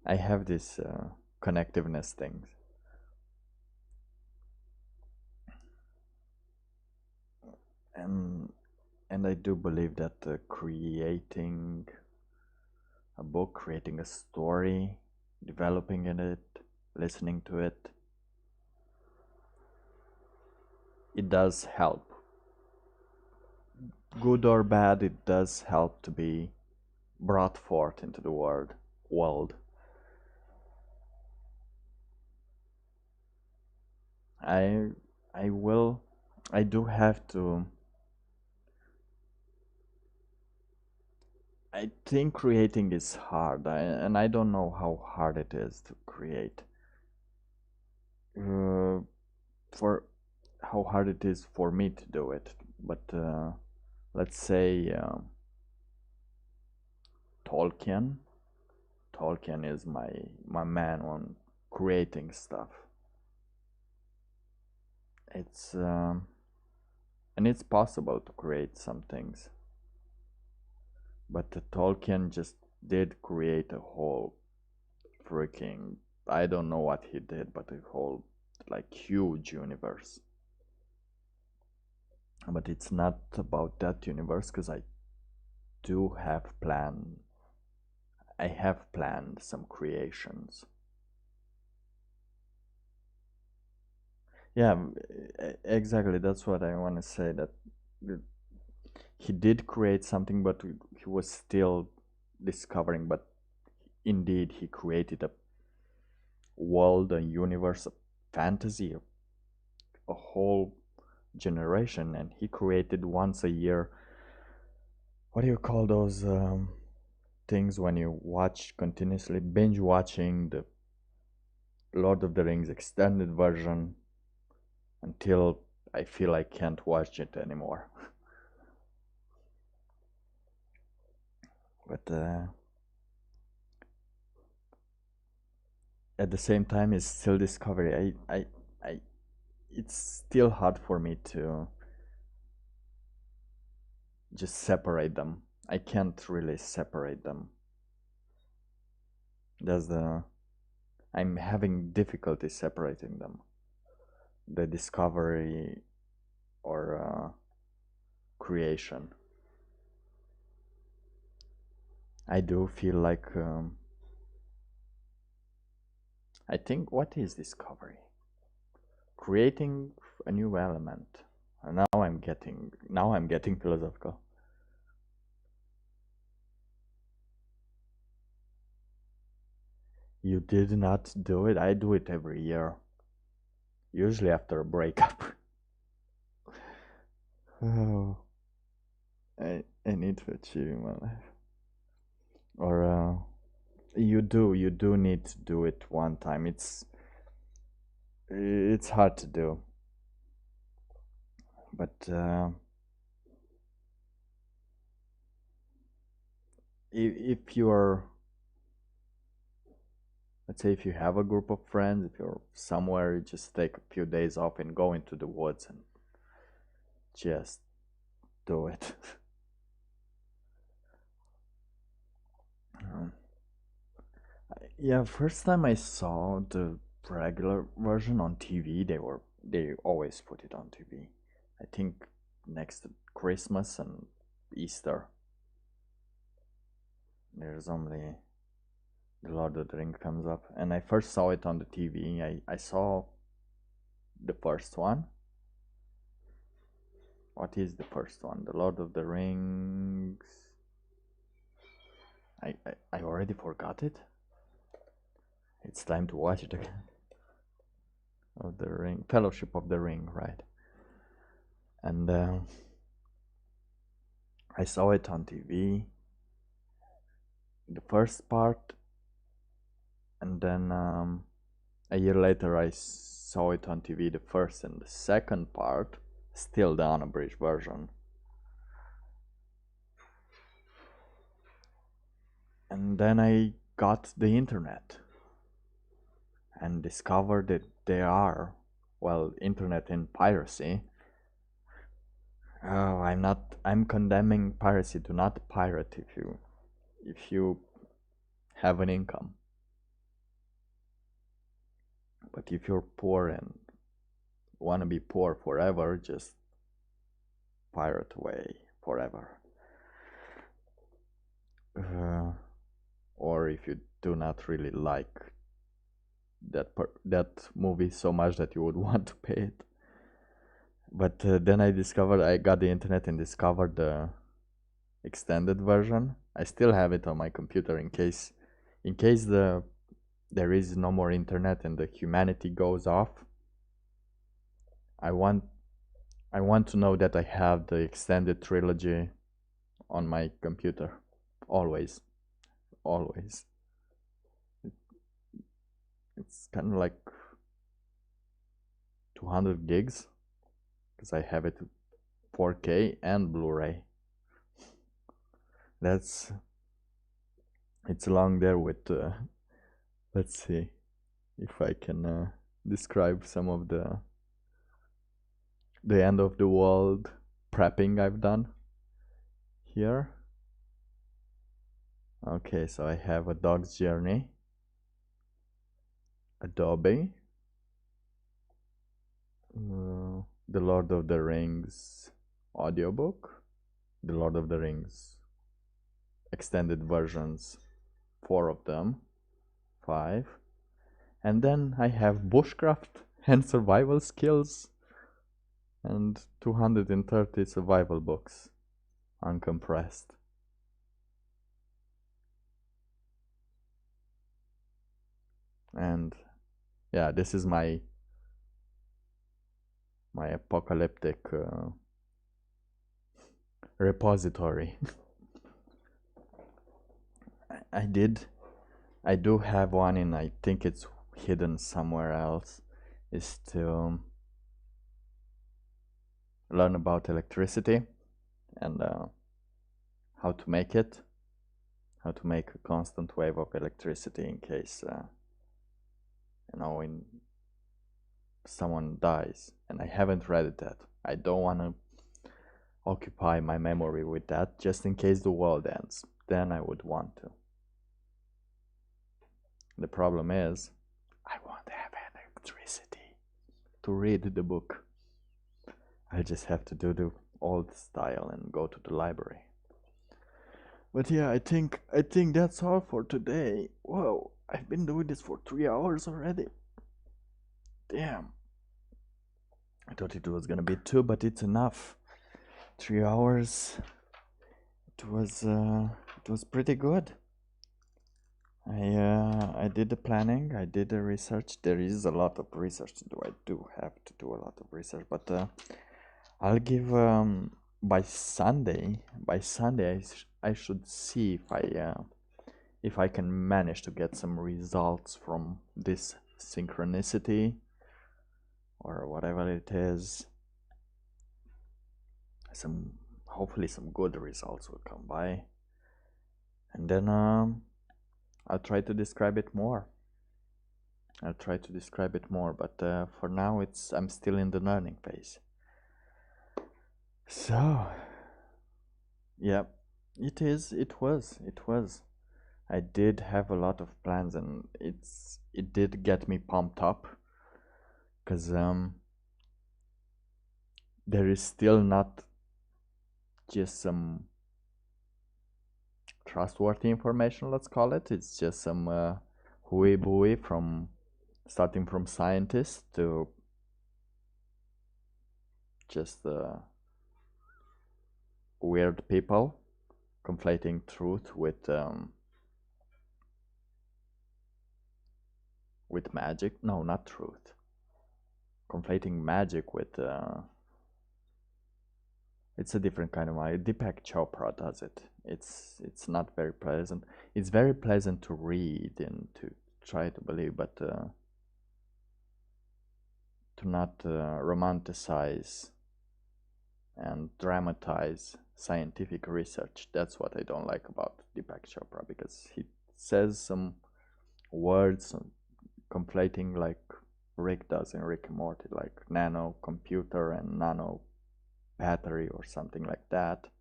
I have this connectiveness thing, and I do believe that creating a book, creating a story, developing in it, listening to it, it does help. Good or bad, it does help to be brought forth into the world. I I will I do have to I think creating is hard, and I don't know how hard it is to create. Uh, for how hard it is for me to do it, but let's say Tolkien. Tolkien is my man on creating stuff. It's and it's possible to create some things, but Tolkien just did create a whole freaking, I don't know what he did, but a whole like huge universe. But it's not about that universe because do have plan I have planned some creations. Yeah, exactly. That's what I want to say. That he did create something, but he was still discovering. But indeed, he created a world, a universe, a fantasy, a whole generation, and he created once a year. What do you call those things when you watch continuously, binge watching the Lord of the Rings extended version until I feel I can't watch it anymore. But at the same time, it's still discovery. I, it's still hard for me to just separate them. I can't really separate them. That's the I'm having difficulty separating them. The discovery or creation. I do feel like I think what is discovery? Creating a new element. And now I'm getting philosophical. You did not do it. I do it every year. Usually after a breakup. Oh, I need to achieve in my life. Or you do need to do it one time. It's hard to do, but if you're, let's say, if you have a group of friends, if you're somewhere, you just take a few days off and go into the woods and just do it. Um, yeah, first time I saw the regular version on TV, they always put it on TV. I think next to Christmas and Easter, there's only the Lord of the Ring comes up, and I first saw it on the TV. I saw the first one. What is the first one? The Lord of the Rings. I already forgot it. It's time to watch it again. Of the Ring, Fellowship of the Ring, right? And I saw it on TV, the first part, and then a year later I saw it on TV, the first and the second part, still the unabridged version. And then I got the internet and discovered that there are, well, internet and piracy. Oh, I'm condemning piracy. Do not pirate if you have an income. But if you're poor and want to be poor forever, just pirate away forever. Uh, or if you do not really like that movie so much that you would want to pay it. But then I got the internet and discovered the extended version. I still have it on my computer in case there is no more internet and the humanity goes off. I want I want to know that I have the extended trilogy on my computer. always, always. It's kind of like 200 gigs because I have it 4K and Blu-ray. It's along there with let's see if I can describe some of the end of the world prepping I've done here. Okay, so I have A Dog's Journey, Adobe, The Lord of the Rings audiobook, The Lord of the Rings extended versions, 4 of them, 5, and then I have bushcraft and survival skills and 230 survival books, uncompressed. And yeah, this is my apocalyptic repository. I do have one, and I think it's hidden somewhere else, is to learn about electricity and how to make it, how to make a constant wave of electricity in case in someone dies. And I haven't read it yet. I don't want to occupy my memory with that just in case the world ends. Then I would want to. The problem is I won't have electricity to read the book. I just have to do the old style and go to the library. But yeah, I think that's all for today. Whoa, I've been doing this for 3 hours already. Damn. I thought it was gonna be 2, but it's enough. 3 hours. It was pretty good. I did the planning, I did the research. There is a lot of research to do. I do have to do a lot of research, but I'll give by Sunday I should see if I can manage to get some results from this synchronicity or whatever it is. Hopefully some good results will come by, and then I'll try to describe it more. But for now I'm still in the learning phase. So yeah, it was. I did have a lot of plans, and it did get me pumped up, because there is still not just some trustworthy information, let's call it. It's just some hooey booey starting from scientists to just weird people conflating truth with magic. No, not truth. Conflating magic with it's a different kind of magic. Deepak Chopra does it. It's not very pleasant. It's very pleasant to read and to try to believe, but to not romanticize and dramatize scientific research. That's what I don't like about Deepak Chopra, because he says some words conflating like Rick does in Rick and Morty, like nano computer and nano battery or something like that,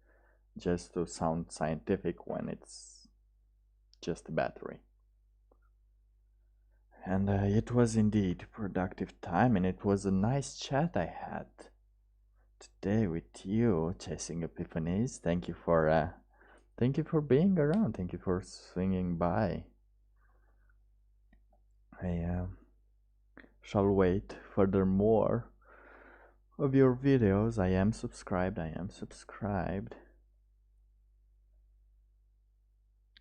just to sound scientific when it's just a battery. And it was indeed productive time, and it was a nice chat I had today with you, Chasing Epiphanies. Thank you for being around. Thank you for swinging by. I shall wait furthermore of your videos. I am subscribed.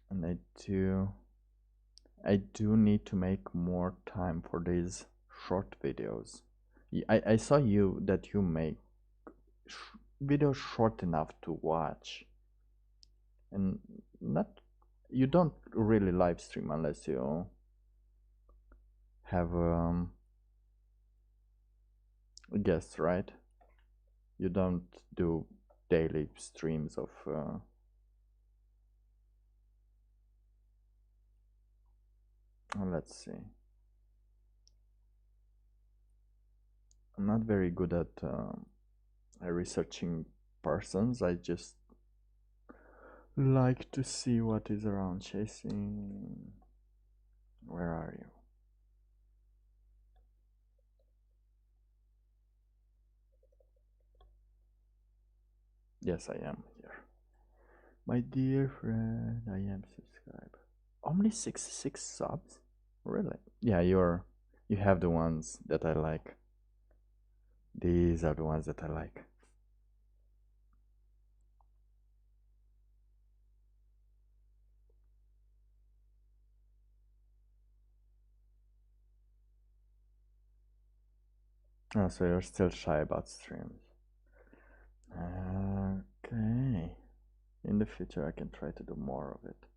And I do need to make more time for these short videos. I saw that you make videos short enough to watch, and not, you don't really live stream unless you have guests, right? You don't do daily streams of let's see. I'm not very good at researching persons. I just like to see what is around. Chasing. Where are you? Yes, I am here. My dear friend, I am subscribed. Only 66 subs? Really? Yeah, you have the ones that I like. These are the ones that I like. Oh, so you're still shy about streams. Okay. In the future, I can try to do more of it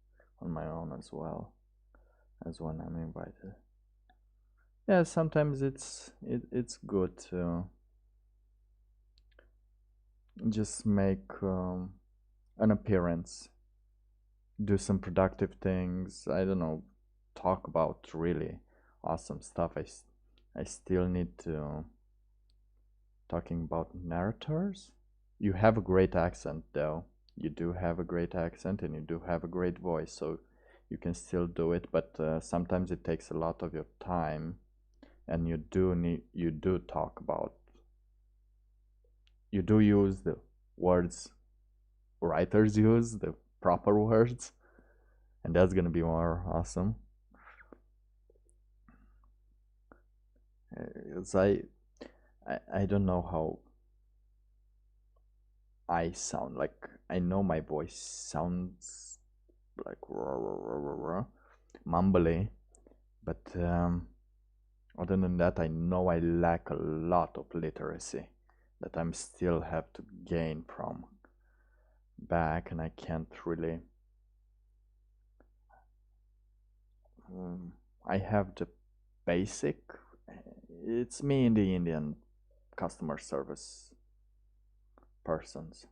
on my own as well as when I'm invited. Yeah, sometimes it's good to just make an appearance, do some productive things. I don't know, talk about really awesome stuff. I still need to talking about narrators. You have a great accent, though. You do have a great accent, and you do have a great voice, so you can still do it. But sometimes it takes a lot of your time, and you do talk about, you do use the words writers use, the proper words, and that's gonna be more awesome. It's I don't know how I sound. Like, I know my voice sounds like mumbly, but other than that, I know I lack a lot of literacy that I'm still have to gain from back, and I can't really. I have the basic. It's me in the Indian customer service persons,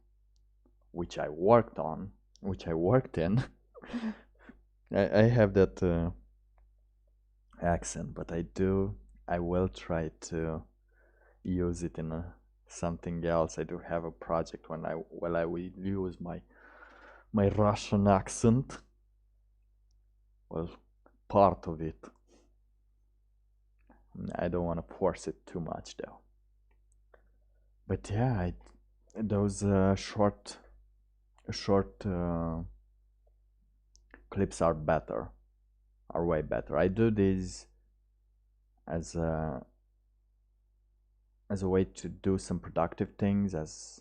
which I worked on, which I worked in. I have that accent, but I will try to use it in something else. I do have a project I will use my Russian accent. Well, part of it. I don't want to force it too much though. But yeah, those short clips are better, are way better. I do these as a way to do some productive things, as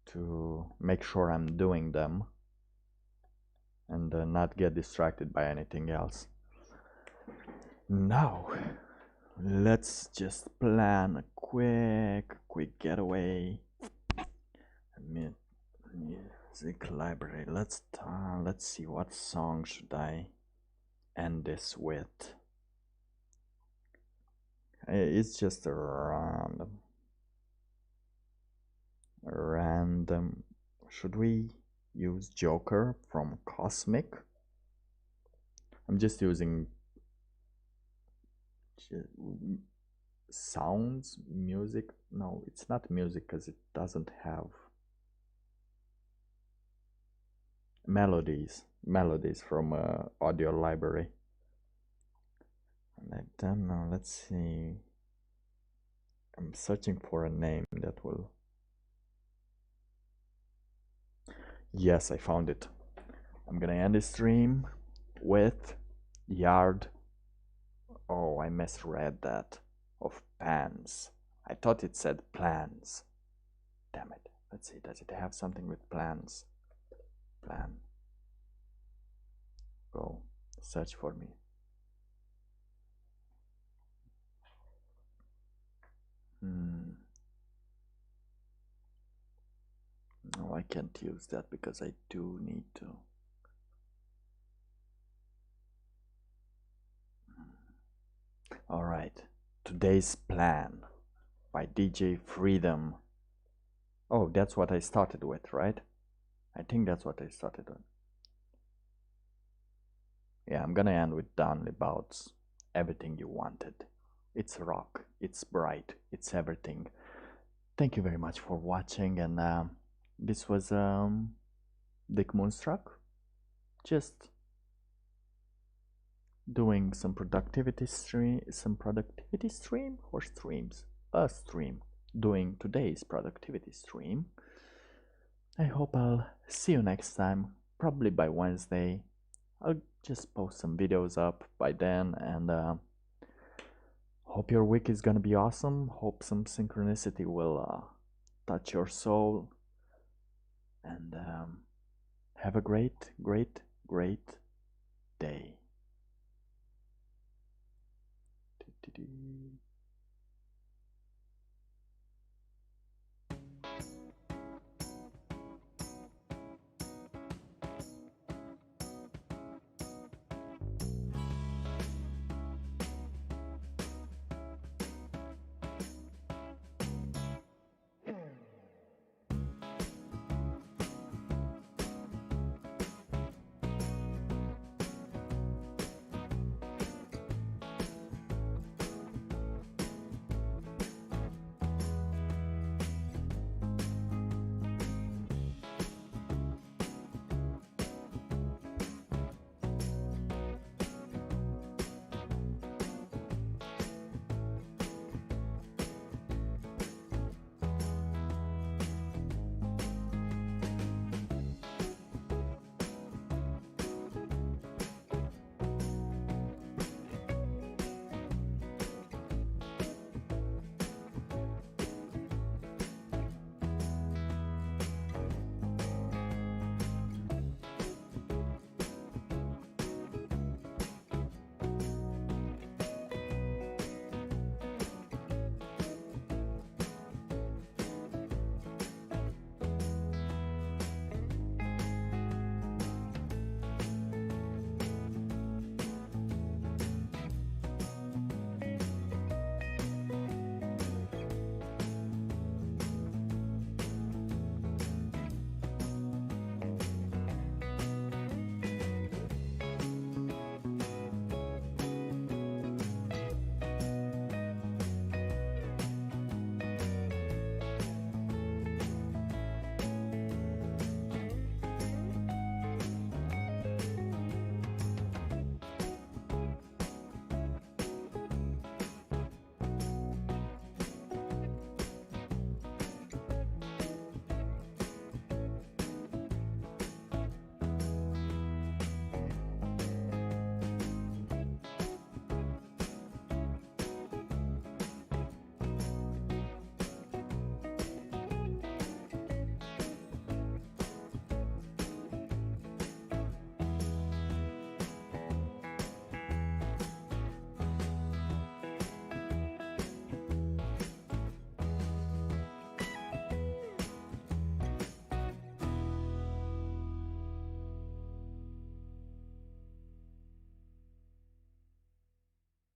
to make sure I'm doing them and not get distracted by anything else. Now, let's just plan a quick getaway. Music library. Let's see, what song should I end this with. It's just a random. Should we use Joker from Cosmic? I'm just using sounds, music. No, it's not music because it doesn't have melodies from audio library. And I don't know, let's see. I'm searching for a name that will. Yes, I found it. I'm gonna end the stream with Yard. Oh, I misread that. Of Pans. I thought it said plans. Damn it. Let's see, does it have something with plans? Plan. Go. Search for me. No, I can't use that because I do need to. All right, today's plan by DJ Freedom. Oh, that's what I started with, right? I think that's what I started with. Yeah, I'm gonna end with Down About Everything You Wanted. It's rock, it's bright, it's everything. Thank you very much for watching, and this was Dick Moonstruck. Just doing some productivity stream, or streams, a stream, doing today's productivity stream. I hope I'll see you next time, probably by Wednesday. I'll just post some videos up by then, and hope your week is gonna be awesome. Hope some synchronicity will touch your soul, and have a great, great, great